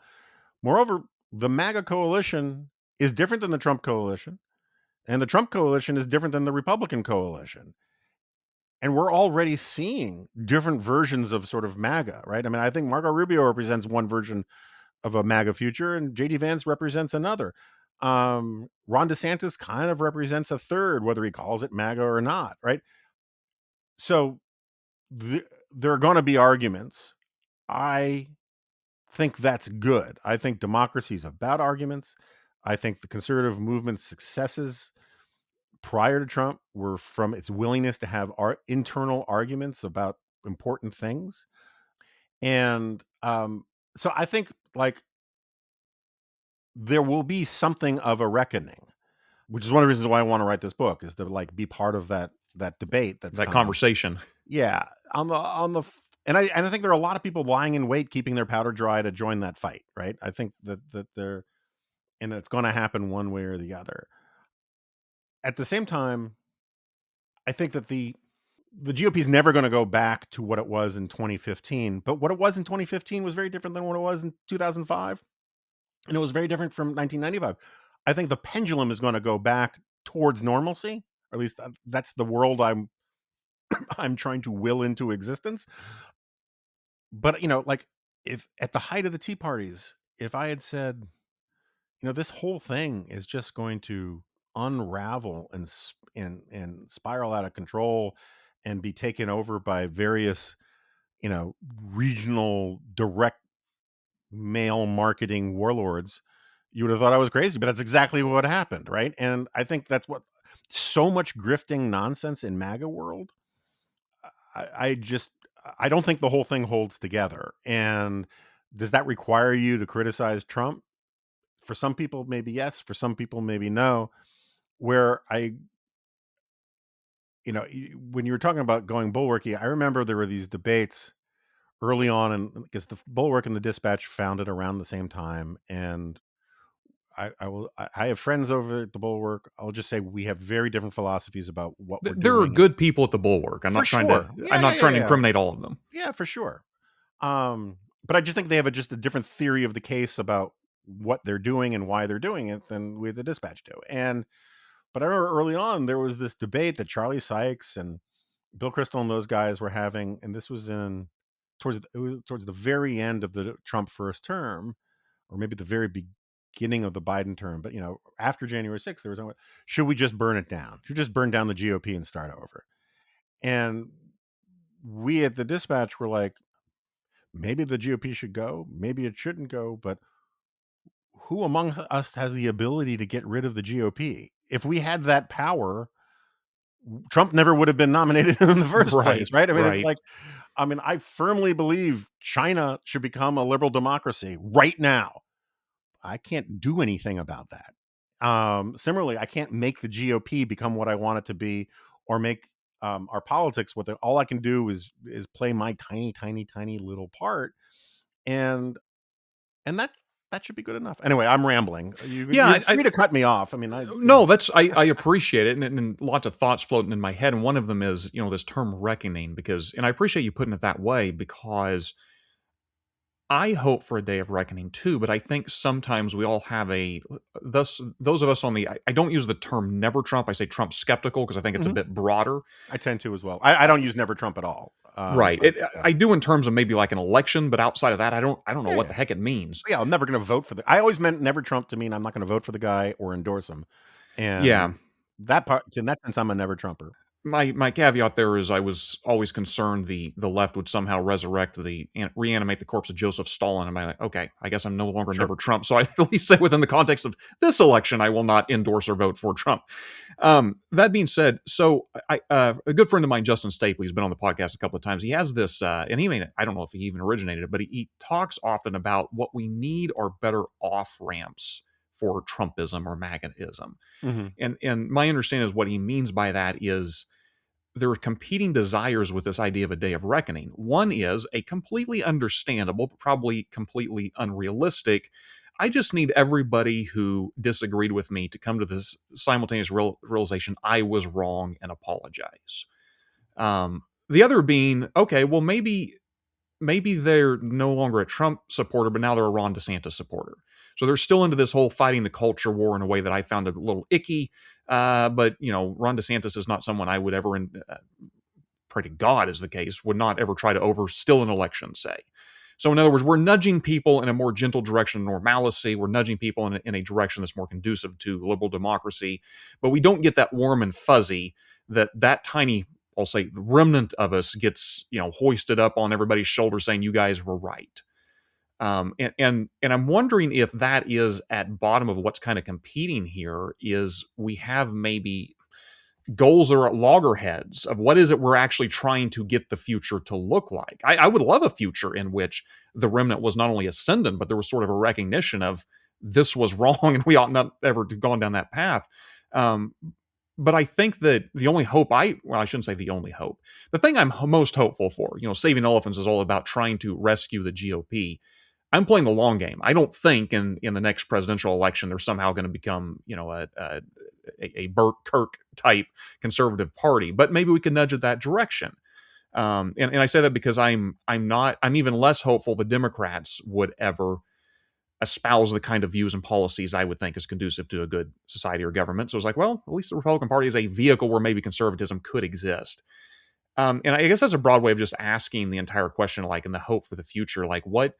Moreover, the MAGA coalition is different than the Trump coalition, and the Trump coalition is different than the Republican coalition. And we're already seeing different versions of sort of MAGA, right? I mean, I think Marco Rubio represents one version of a MAGA future, and JD Vance represents another. Ron DeSantis kind of represents a third, whether he calls it MAGA or not, right? So there are going to be arguments. I think that's good. I think democracy is about arguments. I think the conservative movement's successes prior to Trump were from its willingness to have internal arguments about important things. And so I think there will be something of a reckoning, which is one of the reasons why I want to write this book, is to be part of that debate, that conversation. Yeah, on the and I think there are a lot of people lying in wait, keeping their powder dry to join that fight, right? I think that and it's going to happen one way or the other. At the same time, I think that the GOP is never going to go back to what it was in 2015, but what it was in 2015 was very different than what it was in 2005, and it was very different from 1995. I think the pendulum is going to go back towards normalcy, or at least that's the world I'm trying to will into existence. But like, if at the height of the Tea Parties, if I had said, this whole thing is just going to unravel and spiral out of control and be taken over by various, regional direct mail marketing warlords, you would have thought I was crazy, but that's exactly what happened, right? And I think that's what so much grifting nonsense in MAGA world. I don't think the whole thing holds together. And does that require you to criticize Trump? For some people, maybe yes. For some people, maybe no. Where when you were talking about going bulwarky, I remember there were these debates early on, and because the Bulwark and the Dispatch founded around the same time, and I have friends over at the Bulwark. I'll just say we have very different philosophies about what we're There are doing. good people at the Bulwark. I'm not trying to incriminate all of them. Yeah, for sure. But I just think they have just a different theory of the case about what they're doing and why they're doing it than we at the Dispatch do. But I remember early on there was this debate that Charlie Sykes and Bill Kristol and those guys were having, and this was towards the very end of the Trump first term, or maybe the very beginning of the Biden term. But after January 6th, there was talking about, should we just burn it down? Should we just burn down the GOP and start over? And we at the Dispatch were like, maybe the GOP should go, maybe it shouldn't go, but who among us has the ability to get rid of the GOP? If we had that power, Trump never would have been nominated in the first place, right? I mean, it's like, I firmly believe China should become a liberal democracy right now. I can't do anything about that. Similarly, I can't make the GOP become what I want it to be, or make our politics what all I can do is play my tiny, tiny, tiny little part, and that should be good enough. Anyway, I'm rambling. You're free to cut me off. I mean, I appreciate it, and lots of thoughts floating in my head. And one of them is, this term reckoning, and I appreciate you putting it that way, because I hope for a day of reckoning too. But I think sometimes we all have those of us on the, I don't use the term never Trump. I say Trump skeptical, because I think it's a bit broader. I tend to as well. I don't use never Trump at all. Right. I do in terms of maybe like an election, but outside of that, I don't know what the heck it means. Yeah, I'm never going to vote for I always meant never Trump to mean I'm not going to vote for the guy or endorse him. And that part, in that sense, I'm a never Trumper. My caveat there is I was always concerned the left would somehow reanimate the corpse of Joseph Stalin. And I'm like, okay, I guess I'm no longer never Trump. So I at least say within the context of this election, I will not endorse or vote for Trump. That being said, so a good friend of mine, Justin Stapley, has been on the podcast a couple of times. He has this, and I don't know if he even originated it, but he talks often about what we need are better off-ramps for Trumpism or MAGAism. Mm-hmm. And my understanding is what he means by that is there are competing desires with this idea of a day of reckoning. One is a completely understandable, but probably completely unrealistic. I just need everybody who disagreed with me to come to this simultaneous realization I was wrong and apologize. The other being, okay, well, maybe they're no longer a Trump supporter, but now they're a Ron DeSantis supporter. So they're still into this whole fighting the culture war in a way that I found a little icky. But, Ron DeSantis is not someone I would ever, pray to God is the case, would not ever try to overstill an election, say. So in other words, we're nudging people in a more gentle direction of normalcy. We're nudging people in a direction that's more conducive to liberal democracy. But we don't get that warm and fuzzy that tiny, I'll say, the remnant of us gets, hoisted up on everybody's shoulders saying, you guys were right. And I'm wondering if that is at bottom of what's kind of competing here is we have maybe goals that are at loggerheads of what is it we're actually trying to get the future to look like. I would love a future in which the remnant was not only ascendant, but there was sort of a recognition of this was wrong and we ought not ever to gone down that path. But I think that the only hope I shouldn't say the only hope. The thing I'm most hopeful for, Saving Elephants is all about trying to rescue the GOP. I'm playing the long game. I don't think in the next presidential election they're somehow going to become, a Burt Kirk type conservative party, but maybe we can nudge at that direction. And I say that because I'm even less hopeful the Democrats would ever espouse the kind of views and policies I would think is conducive to a good society or government. So it's like, well, at least the Republican Party is a vehicle where maybe conservatism could exist. And I guess that's a broad way of just asking the entire question, like in the hope for the future, like what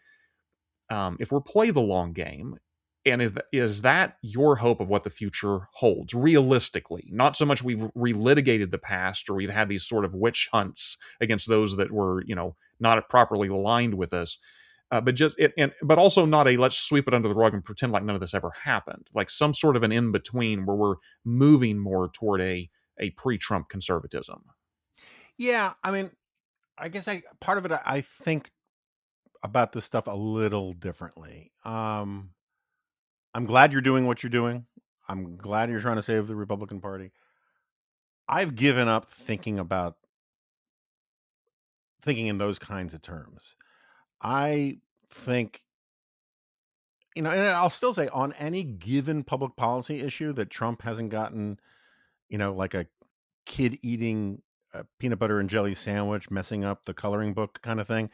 if we're play the long game, and is that your hope of what the future holds realistically? Not so much we've relitigated the past or we've had these sort of witch hunts against those that were, not properly aligned with us, but also not a let's sweep it under the rug and pretend like none of this ever happened. Like some sort of an in between where we're moving more toward a pre-Trump conservatism. Yeah, I mean, I guess part of it I think about this stuff a little differently. I'm glad you're doing what you're doing. I'm glad you're trying to save the Republican Party. I've given up thinking in those kinds of terms. I think, and I'll still say on any given public policy issue that Trump hasn't gotten, like a kid eating a peanut butter and jelly sandwich, messing up the coloring book kind of thing.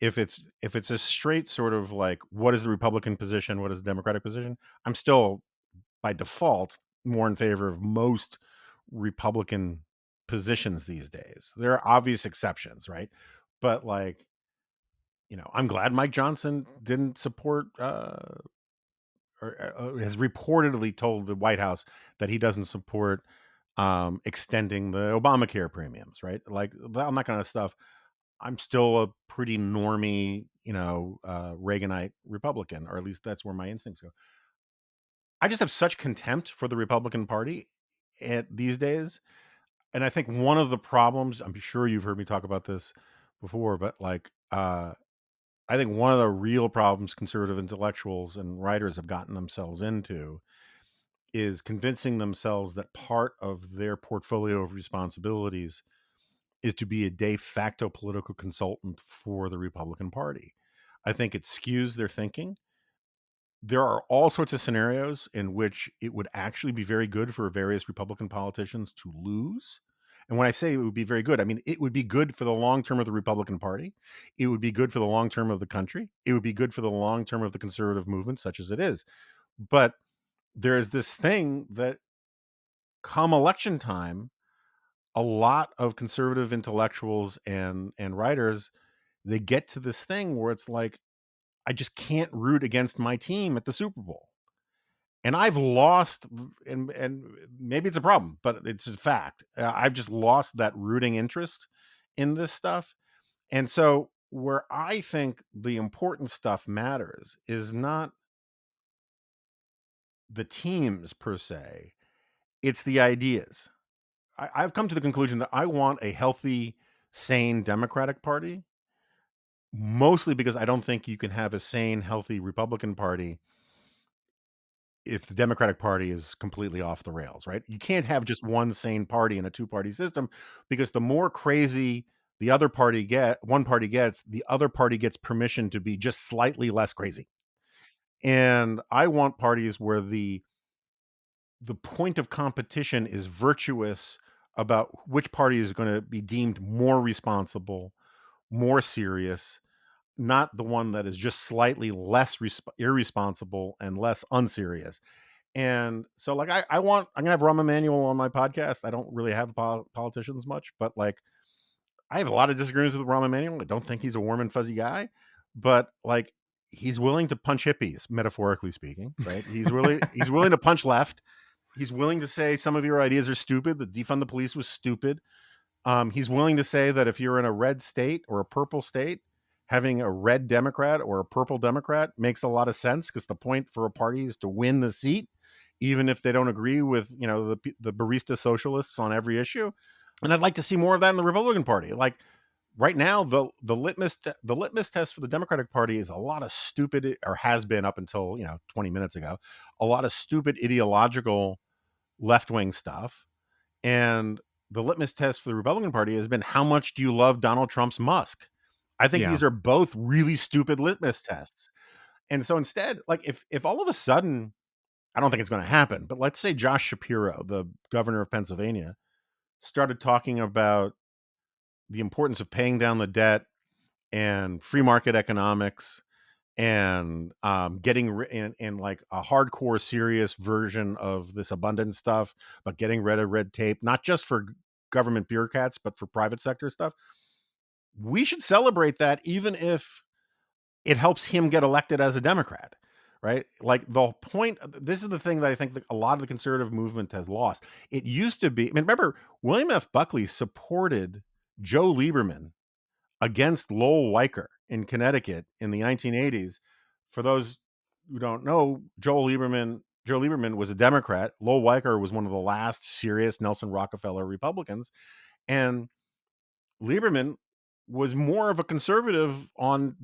If it's a straight sort of like, what is the Republican position? What is the Democratic position? I'm still by default more in favor of most Republican positions these days. There are obvious exceptions, right? But like, I'm glad Mike Johnson didn't support or has reportedly told the White House that he doesn't support extending the Obamacare premiums, right? Like on that kind of stuff. I'm still a pretty normie, Reaganite Republican, or at least that's where my instincts go. I just have such contempt for the Republican Party these days. And I think one of the problems, I'm sure you've heard me talk about this before, but like, I think one of the real problems conservative intellectuals and writers have gotten themselves into is convincing themselves that part of their portfolio of responsibilities is to be a de facto political consultant for the Republican Party. I think it skews their thinking. There are all sorts of scenarios in which it would actually be very good for various Republican politicians to lose. And when I say it would be very good, I mean it would be good for the long term of the Republican Party. It would be good for the long term of the country. It would be good for the long term of the conservative movement, such as it is. But there is this thing that come election time, a lot of conservative intellectuals and writers, they get to this thing where it's like, I just can't root against my team at the Super Bowl. And I've lost, and maybe it's a problem, but it's a fact. I've just lost that rooting interest in this stuff. And so where I think the important stuff matters is not the teams per se, it's the ideas. I've come to the conclusion that I want a healthy, sane Democratic Party, mostly because I don't think you can have a sane, healthy Republican Party if the Democratic Party is completely off the rails, right? You can't have just one sane party in a two-party system, because the more crazy the other party one party gets, the other party gets permission to be just slightly less crazy. And I want parties where the point of competition is virtuous about which party is going to be deemed more responsible, more serious, not the one that is just slightly less irresponsible and less unserious. And so like I'm gonna have Rahm Emanuel on my podcast. I don't really have politicians much, but like I have a lot of disagreements with Rahm Emanuel. I don't think he's a warm and fuzzy guy, but like he's willing to punch hippies, metaphorically speaking, right? He's willing to punch left. He's willing to say some of your ideas are stupid. The defund the police was stupid. He's willing to say that if you're in a red state or a purple state, having a red Democrat or a purple Democrat makes a lot of sense, because the point for a party is to win the seat, even if they don't agree with the barista socialists on every issue. And I'd like to see more of that in the Republican Party. Like right now, the litmus test for the Democratic Party is a lot of stupid, or has been up until 20 minutes ago, a lot of stupid ideological left-wing stuff. And the litmus test for the Republican Party has been, how much do you love Donald Trump's Musk? I think Yeah. these are both really stupid litmus tests. And so instead, like if all of a sudden, I don't think it's going to happen, but let's say Josh Shapiro, the governor of Pennsylvania, started talking about the importance of paying down the debt and free market economics and in like a hardcore serious version of this abundance stuff, but getting rid of red tape, not just for government bureaucrats, but for private sector stuff. We should celebrate that, even if it helps him get elected as a Democrat, right? Like the point, this is the thing that I think that a lot of the conservative movement has lost. It used to be, I mean, remember, William F. Buckley supported Joe Lieberman against Lowell Weicker in Connecticut in the 1980s. For those who don't know, Joe Lieberman was a Democrat. Lowell Weicker was one of the last serious Nelson Rockefeller Republicans. And Lieberman was more of a conservative on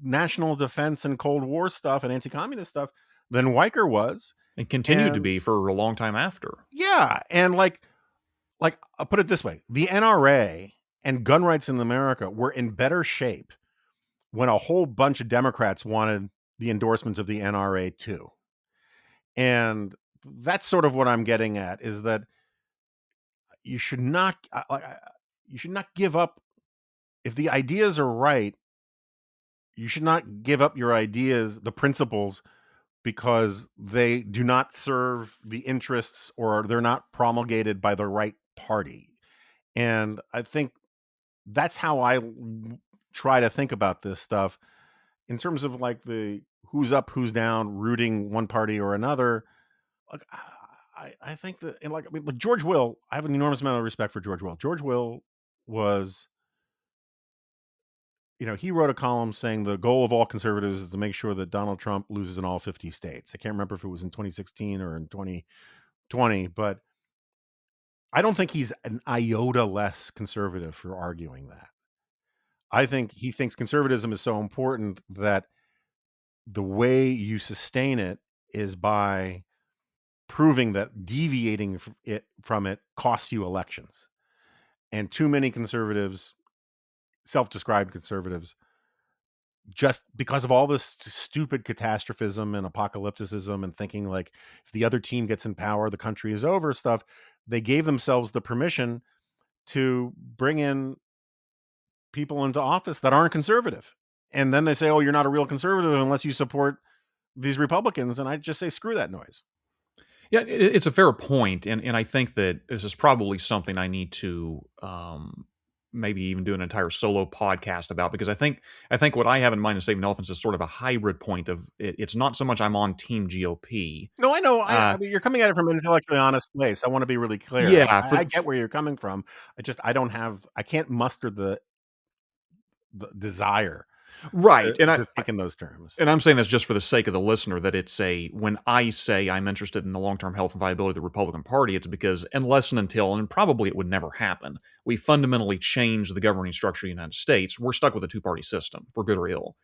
national defense and Cold War stuff and anti-communist stuff than Weicker was. And continued to be for a long time after. Yeah. And like I'll put it this way. The NRA and gun rights in America were in better shape when a whole bunch of Democrats wanted the endorsement of the NRA too. And that's sort of what I'm getting at, is that you should not give up. If the ideas are right, you should not give up your ideas, the principles, because they do not serve the interests or they're not promulgated by the right party. And I think that's how I try to think about this stuff in terms of like the who's up, who's down, rooting one party or another. Like, I think that, and like, I mean, like George Will, I have an enormous amount of respect for George Will. George Will was, he wrote a column saying the goal of all conservatives is to make sure that Donald Trump loses in all 50 states. I can't remember if it was in 2016 or in 2020, but I don't think he's an iota less conservative for arguing that. I think he thinks conservatism is so important that the way you sustain it is by proving that deviating from it costs you elections. And too many conservatives, self-described conservatives, just because of all this stupid catastrophism and apocalypticism and thinking like if the other team gets in power, the country is over stuff, they gave themselves the permission to bring in people into office that aren't conservative. And then they say, oh, you're not a real conservative unless you support these Republicans. And I just say, screw that noise. Yeah, it's a fair point. And I think that this is probably something I need to maybe even do an entire solo podcast about, because I think what I have in mind in Saving Elephants is sort of a hybrid point of it's not so much I'm on Team GOP. No, I know. I mean, you're coming at it from an intellectually honest place. I want to be really clear. Yeah, I get where you're coming from. I can't muster the desire, right? to think in those terms. And I'm saying this just for the sake of the listener, that when I say I'm interested in the long-term health and viability of the Republican Party, it's because unless and until, and probably it would never happen, we fundamentally change the governing structure of the United States, we're stuck with a two-party system, for good or ill.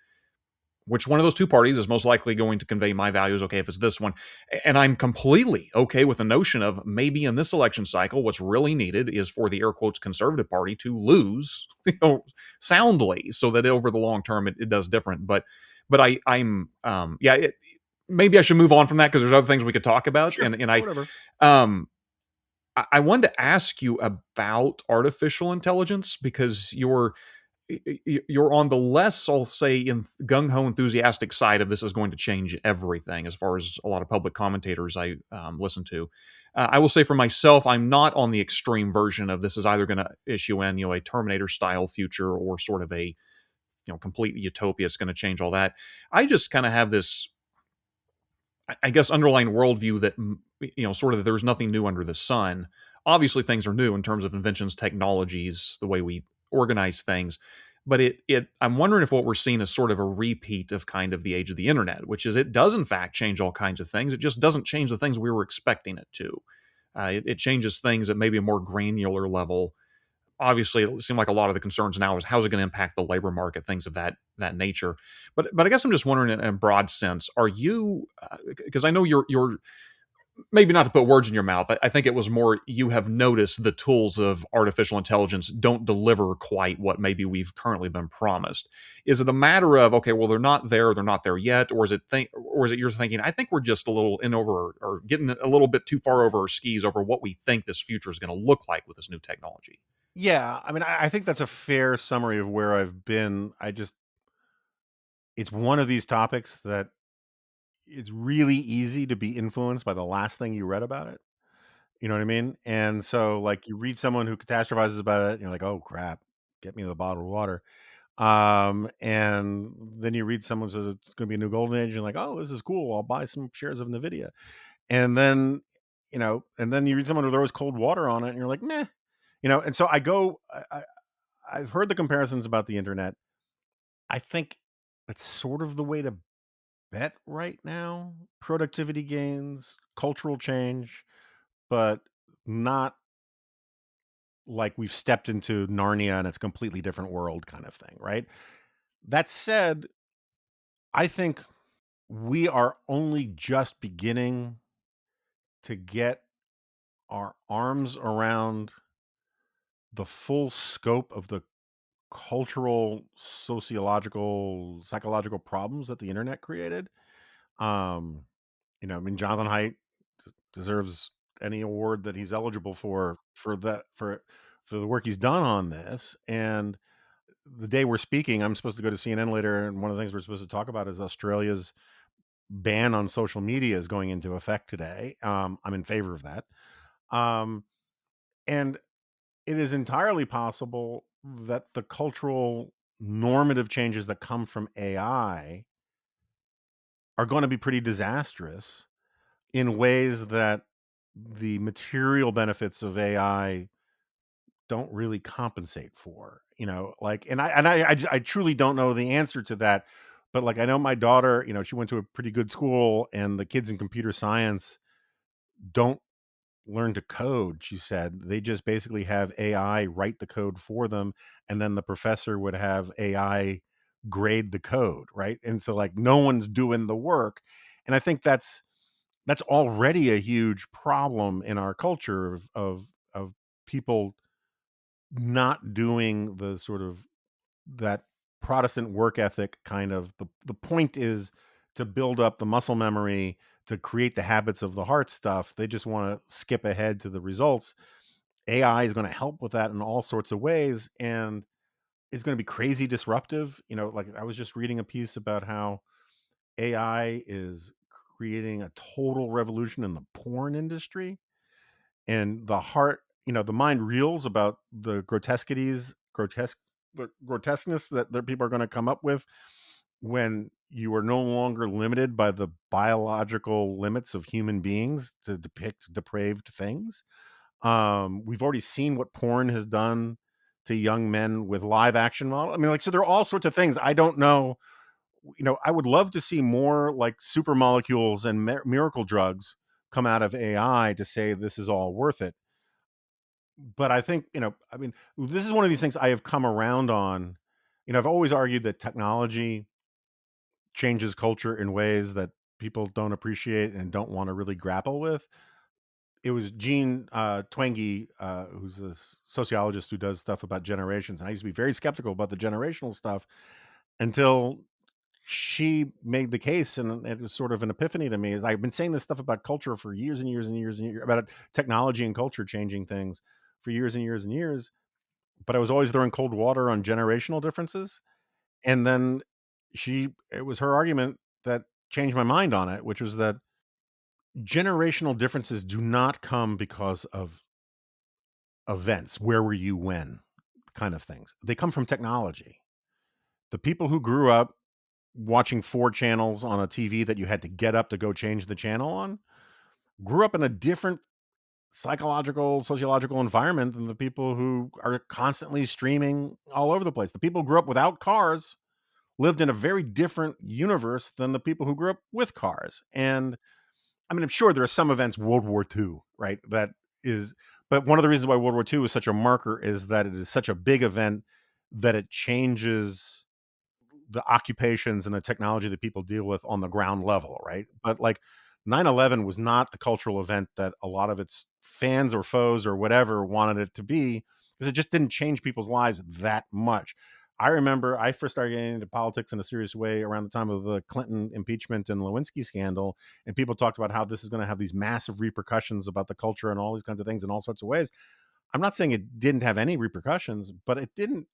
Which one of those two parties is most likely going to convey my values? Okay, if it's this one. And I'm completely okay with the notion of maybe in this election cycle, what's really needed is for the air quotes conservative party to lose soundly, so that over the long term it does different. But maybe I should move on from that because there's other things we could talk about. Sure, whatever. I wanted to ask you about artificial intelligence, because you're on the less, I'll say, gung-ho enthusiastic side of this is going to change everything, as far as a lot of public commentators I listen to. I will say for myself, I'm not on the extreme version of this is either going to issue in a Terminator-style future or sort of a complete utopia. It's going to change all that. I just kind of have this, I guess, underlying worldview that sort of there's nothing new under the sun. Obviously, things are new in terms of inventions, technologies, the way we organize things. But I'm wondering if what we're seeing is sort of a repeat of kind of the age of the internet, which is it does in fact change all kinds of things. It just doesn't change the things we were expecting it to. It changes things at maybe a more granular level. Obviously, it seems like a lot of the concerns now is how's it going to impact the labor market, things of that nature. But I guess I'm just wondering in a broad sense, are you, because I know you're maybe not to put words in your mouth. I think it was more you have noticed the tools of artificial intelligence don't deliver quite what maybe we've currently been promised. Is it a matter of, okay, well, they're not there yet, or is it you're thinking, I think we're just a little in over or getting a little bit too far over our skis over what we think this future is going to look like with this new technology? Yeah, I mean, I think that's a fair summary of where I've been. It's one of these topics that it's really easy to be influenced by the last thing you read about it. You know what I mean? And so, like, you read someone who catastrophizes about it, and you're like, "Oh crap, get me the bottled water." And then you read someone who says it's going to be a new golden age, and you're like, "Oh, this is cool. I'll buy some shares of Nvidia." And then, and then you read someone who throws cold water on it, and you're like, "Meh." And so I've heard the comparisons about the internet. I think that's sort of the way to bet right now. Productivity gains, cultural change, but not like we've stepped into Narnia and it's a completely different world kind of thing, right? That said, I think we are only just beginning to get our arms around the full scope of the cultural, sociological, psychological problems that the internet created. Um, I mean, Jonathan Haidt deserves any award that he's eligible for the work he's done on this. And the day we're speaking, I'm supposed to go to CNN later, and one of the things we're supposed to talk about is Australia's ban on social media is going into effect today. I'm in favor of that. Um, and it is entirely possible that the cultural normative changes that come from AI are going to be pretty disastrous in ways that the material benefits of AI don't really compensate for, like, and I truly don't know the answer to that. But like, I know my daughter, she went to a pretty good school, and the kids in computer science don't learn to code. She said they just basically have AI write the code for them, and then the professor would have AI grade the code, right? And so, like, no one's doing the work. And I think that's already a huge problem in our culture of people not doing the sort of that Protestant work ethic. Kind of the point is to build up the muscle memory, to create the habits of the heart stuff. They just want to skip ahead to the results. AI is going to help with that in all sorts of ways, and it's going to be crazy disruptive. Like, I was just reading a piece about how AI is creating a total revolution in the porn industry, and the mind reels about the grotesqueness that people are going to come up with when you are no longer limited by the biological limits of human beings to depict depraved things. We've already seen what porn has done to young men with live action model. I mean, like, so there are all sorts of things. I don't know. I would love to see more like super molecules and miracle drugs come out of AI to say this is all worth it. But I think, I mean, this is one of these things I have come around on. I've always argued that technology changes culture in ways that people don't appreciate and don't want to really grapple with. It was Jean Twenge, who's a sociologist who does stuff about generations. And I used to be very skeptical about the generational stuff until she made the case, and it was sort of an epiphany to me. I've been saying this stuff about culture for years and years and years and years, about technology and culture changing things for years and years and years. But I was always throwing cold water on generational differences. And then it was her argument that changed my mind on it, which was that generational differences do not come because of events, where were you when kind of things. They come from technology. The people who grew up watching 4 channels on a TV that you had to get up to go change the channel on grew up in a different psychological, sociological environment than the people who are constantly streaming all over the place. The people who grew up without cars lived in a very different universe than the people who grew up with cars. And I mean, I'm sure there are some events, World War II, right? But one of the reasons why World War II is such a marker is that it is such a big event that it changes the occupations and the technology that people deal with on the ground level, right? But like 9/11 was not the cultural event that a lot of its fans or foes or whatever wanted it to be, because it just didn't change people's lives that much. I remember I first started getting into politics in a serious way around the time of the Clinton impeachment and Lewinsky scandal, and people talked about how this is going to have these massive repercussions about the culture and all these kinds of things in all sorts of ways. I'm not saying it didn't have any repercussions, but it didn't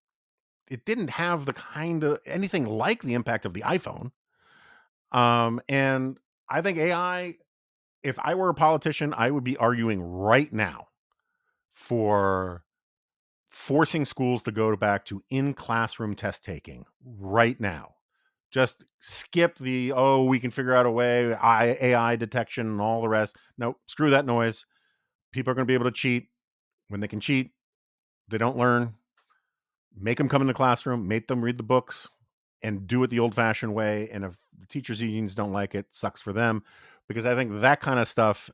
have the kind of anything like the impact of the iPhone. And I think AI, if I were a politician, I would be arguing right now for forcing schools to go back to in-classroom test taking right now. Just skip the, oh, we can figure out a way, AI detection and all the rest. No, screw that noise. People are going to be able to cheat. When they can cheat, they don't learn. Make them come in the classroom, make them read the books, and do it the old-fashioned way. And if the teachers' unions don't like it, sucks for them. Because I think that kind of stuff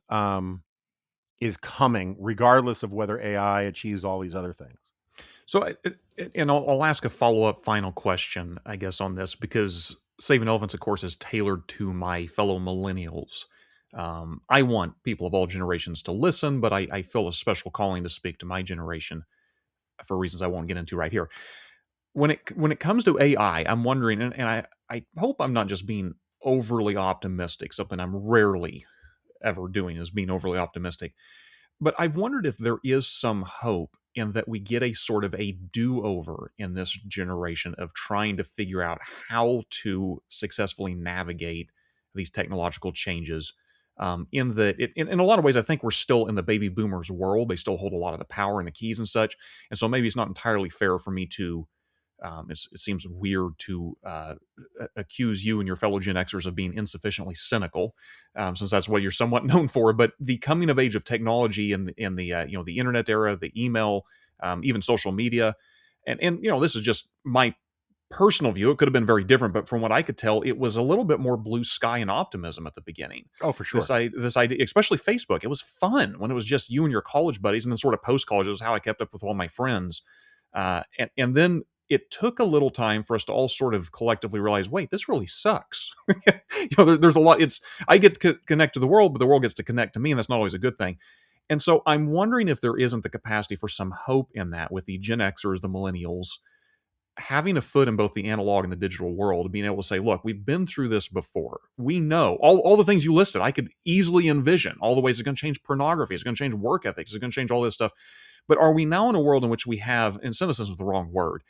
is coming, regardless of whether AI achieves all these other things. So, and I'll ask a follow-up final question, I guess, on this, because Saving Elephants, of course, is tailored to my fellow millennials. I want people of all generations to listen, but I feel a special calling to speak to my generation for reasons I won't get into right here. When it comes to AI, I'm wondering, and I hope I'm not just being overly optimistic. Something I'm rarely ever doing is being overly optimistic. But I've wondered if there is some hope in that we get a sort of a do-over in this generation of trying to figure out how to successfully navigate these technological changes. In that, in a lot of ways, I think we're still in the baby boomers world. They still hold a lot of the power and the keys and such. And so maybe it's not entirely fair for me to it seems weird to accuse you and your fellow Gen Xers of being insufficiently cynical, since that's what you're somewhat known for. But the coming of age of technology in the the internet era, the email, even social media, and this is just my personal view. It could have been very different, but from what I could tell, it was a little bit more blue sky and optimism at the beginning. Oh, for sure. This idea, especially Facebook, it was fun when it was just you and your college buddies, and then sort of post college, it was how I kept up with all my friends. And then it took a little time for us to all sort of collectively realize, wait, this really sucks. There's a lot. I get to connect to the world, but the world gets to connect to me, and that's not always a good thing. And so I'm wondering if there isn't the capacity for some hope in that with the Gen Xers, the millennials, having a foot in both the analog and the digital world, being able to say, look, we've been through this before. We know all the things you listed. I could easily envision all the ways it's going to change pornography. It's going to change work ethics. It's going to change all this stuff. But are we now in a world in which we have, and cynicism is the wrong word,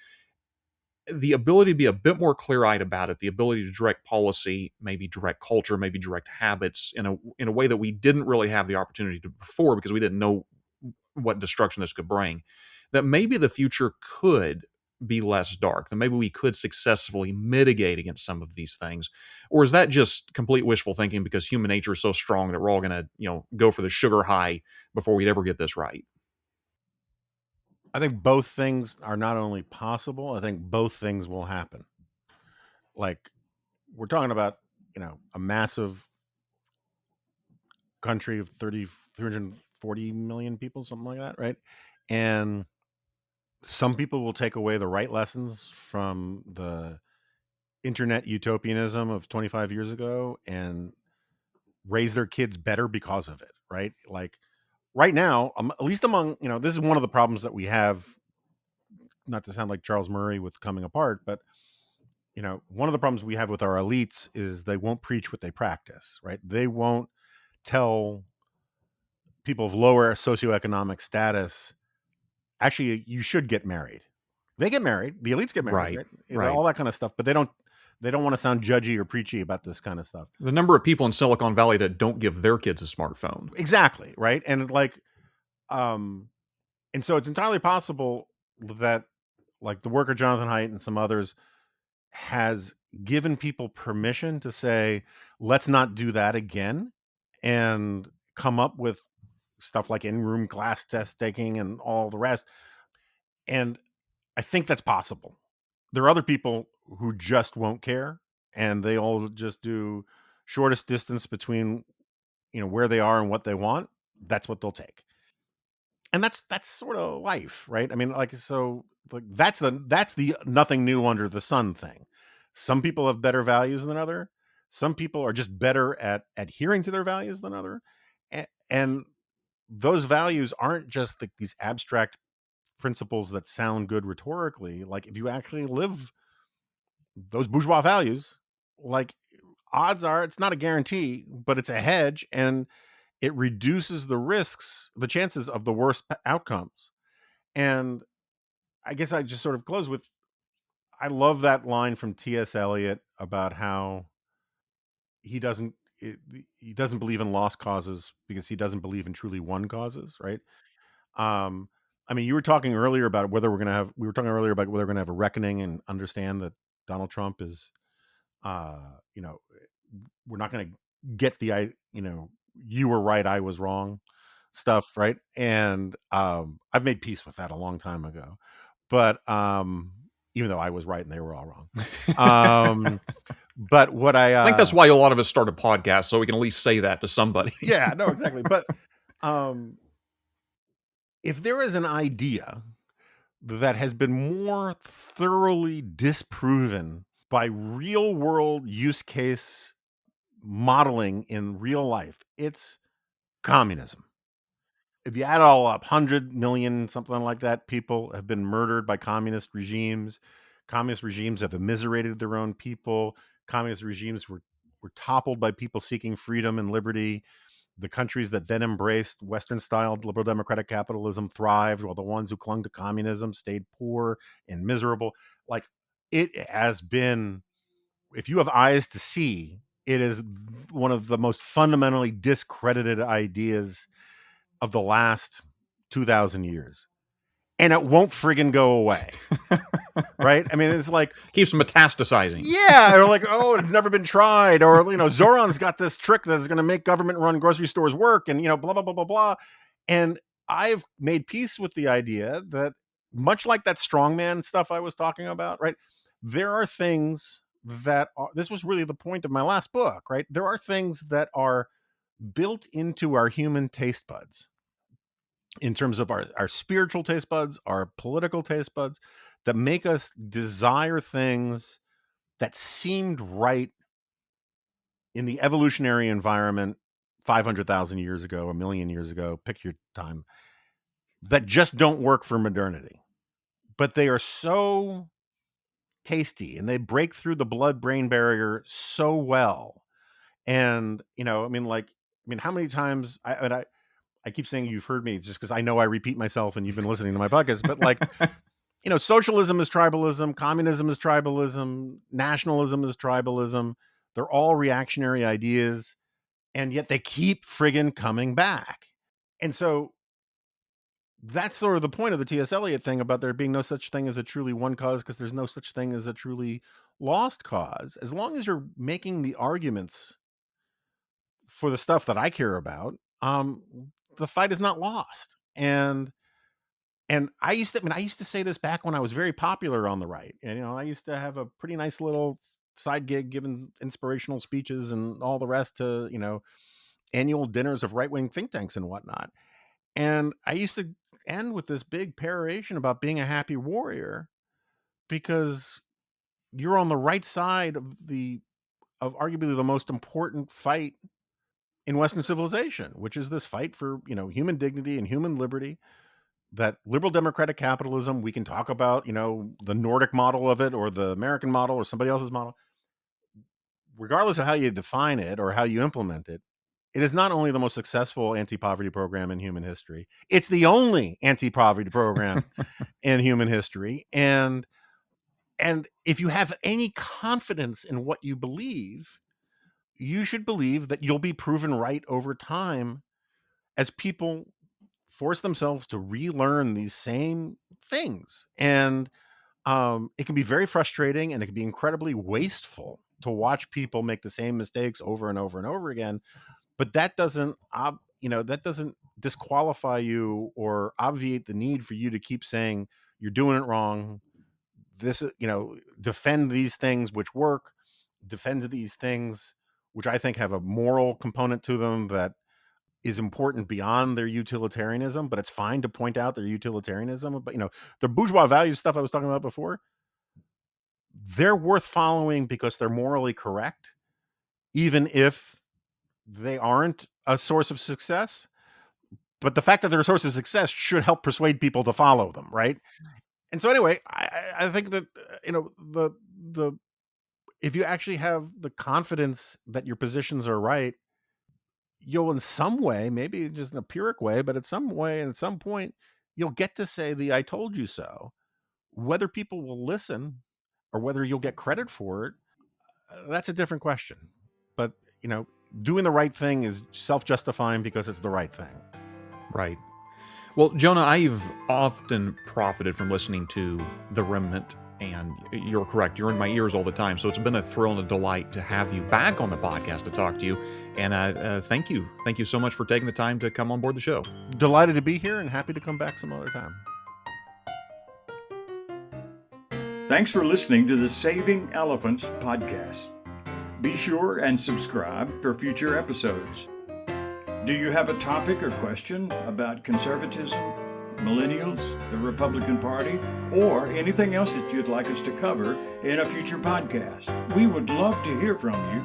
the ability to be a bit more clear-eyed about it, the ability to direct policy, maybe direct culture, maybe direct habits in a way that we didn't really have the opportunity to before because we didn't know what destruction this could bring, that maybe the future could be less dark, that maybe we could successfully mitigate against some of these things? Or is that just complete wishful thinking because human nature is so strong that we're all going to, go for the sugar high before we'd ever get this right? I think both things are not only possible, I think both things will happen. Like, we're talking about, a massive country of 340 million people, something like that, right? And some people will take away the right lessons from the internet utopianism of 25 years ago and raise their kids better because of it, right? Like, right now, at least among, this is one of the problems that we have, not to sound like Charles Murray with coming apart, but one of the problems we have with our elites is they won't preach what they practice, right? They won't tell people of lower socioeconomic status, actually, you should get married. They get married. The elites get married, right? Right. All that kind of stuff, but they don't want to sound judgy or preachy about this kind of stuff. The number of people in Silicon Valley that don't give their kids a smartphone. Exactly, right? And and so it's entirely possible that, like, the work of Jonathan Haidt and some others has given people permission to say, let's not do that again, and come up with stuff like in-room glass test taking and all the rest. And I think that's possible. There are other people who just won't care, and they all just do shortest distance between, where they are and what they want. That's what they'll take. And that's sort of life, right? I mean, that's the nothing new under the sun thing. Some people have better values than other. Some people are just better at adhering to their values than other, and those values aren't just like these abstract principles that sound good rhetorically. Like if you actually live those bourgeois values, like odds are it's not a guarantee, but it's a hedge, and it reduces the risks, the chances of the worst outcomes. And I guess I just sort of close with, I love that line from T.S. Eliot about how he doesn't he doesn't believe in lost causes because he doesn't believe in truly won causes, right? Um, I mean, you were talking earlier about whether we're going to have, we were talking earlier about whether we're going to have a reckoning and understand that Donald Trump is, uh, you know, we're not going to get you were right, I was wrong stuff, right? And I've made peace with that a long time ago, but even though I was right and they were all wrong. But what I think that's why a lot of us start a podcast, so we can at least say that to somebody. Yeah, no, exactly. But if there is an idea that has been more thoroughly disproven by real world use case modeling in real life, it's communism. If you add it all up, 100 million, something like that, people have been murdered by communist regimes. Communist regimes have immiserated their own people. Communist regimes were toppled by people seeking freedom and liberty. The countries that then embraced Western-styled liberal democratic capitalism thrived, while the ones who clung to communism stayed poor and miserable. Like, it has been, if you have eyes to see, it is one of the most fundamentally discredited ideas of the last 2,000 years. And it won't friggin' go away. Right? I mean, it's like, keeps metastasizing. Yeah, or like, oh, it's never been tried, or Zoran's got this trick that is going to make government-run grocery stores work, and blah blah blah blah blah. And I've made peace with the idea that, much like that strongman stuff I was talking about, right? There are things that are, this was really the point of my last book, right? There are things that are built into our human taste buds, in terms of our spiritual taste buds, our political taste buds, that make us desire things that seemed right in the evolutionary environment 500,000 years ago, a million years ago, pick your time, that just don't work for modernity. But they are so tasty and they break through the blood-brain barrier so well. And, how many times I keep saying you've heard me just because I know I repeat myself and you've been listening to my podcast, but socialism is tribalism, communism is tribalism, nationalism is tribalism. They're all reactionary ideas, and yet they keep friggin' coming back. And so that's sort of the point of the T.S. Eliot thing about there being no such thing as a truly won cause, because there's no such thing as a truly lost cause. As long as you're making the arguments for the stuff that I care about, the fight is not lost. And I used to say this back when I was very popular on the right. And, I used to have a pretty nice little side gig giving inspirational speeches and all the rest to, annual dinners of right-wing think tanks and whatnot. And I used to end with this big peroration about being a happy warrior, because you're on the right side of arguably the most important fight in Western civilization, which is this fight for, human dignity and human liberty. That liberal democratic capitalism, we can talk about, the Nordic model of it or the American model or somebody else's model. Regardless of how you define it or how you implement it, it is not only the most successful anti-poverty program in human history, it's the only anti-poverty program in human history. And if you have any confidence in what you believe, you should believe that you'll be proven right over time as people force themselves to relearn these same things. And it can be very frustrating, and it can be incredibly wasteful to watch people make the same mistakes over and over and over again. But that doesn't disqualify you or obviate the need for you to keep saying you're doing it wrong. This, defend these things which work, defend these things which I think have a moral component to them that is important beyond their utilitarianism. But it's fine to point out their utilitarianism. But the bourgeois values stuff I was talking about before, they're worth following because they're morally correct. even if they aren't a source of success. But the fact that they're a source of success should help persuade people to follow them, right? And so anyway, I think that the if you actually have the confidence that your positions are right, you'll in some way, maybe just in a pyrrhic way, but at some way and at some point, you'll get to say the "I told you so." Whether people will listen or whether you'll get credit for it, that's a different question. But doing the right thing is self-justifying because it's the right thing. Right. Well, Jonah, I've often profited from listening to The Remnant, and you're correct. You're in my ears all the time. So it's been a thrill and a delight to have you back on the podcast to talk to you. And thank you. Thank you so much for taking the time to come on board the show. Delighted to be here and happy to come back some other time. Thanks for listening to the Saving Elephants podcast. Be sure and subscribe for future episodes. Do you have a topic or question about conservatism, millennials, the Republican Party, or anything else that you'd like us to cover in a future podcast? We would love to hear from you.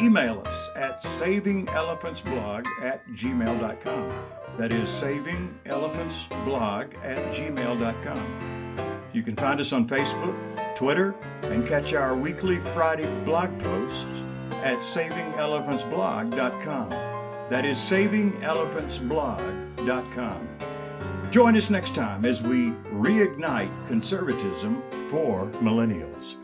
Email us at savingelefantsblog@gmail.com. That is savingelefantsblog@gmail.com. You can find us on Facebook, Twitter, and catch our weekly Friday blog posts at savingelefantsblog.com. That is savingelefantsblog.com. Join us next time as we reignite conservatism for millennials.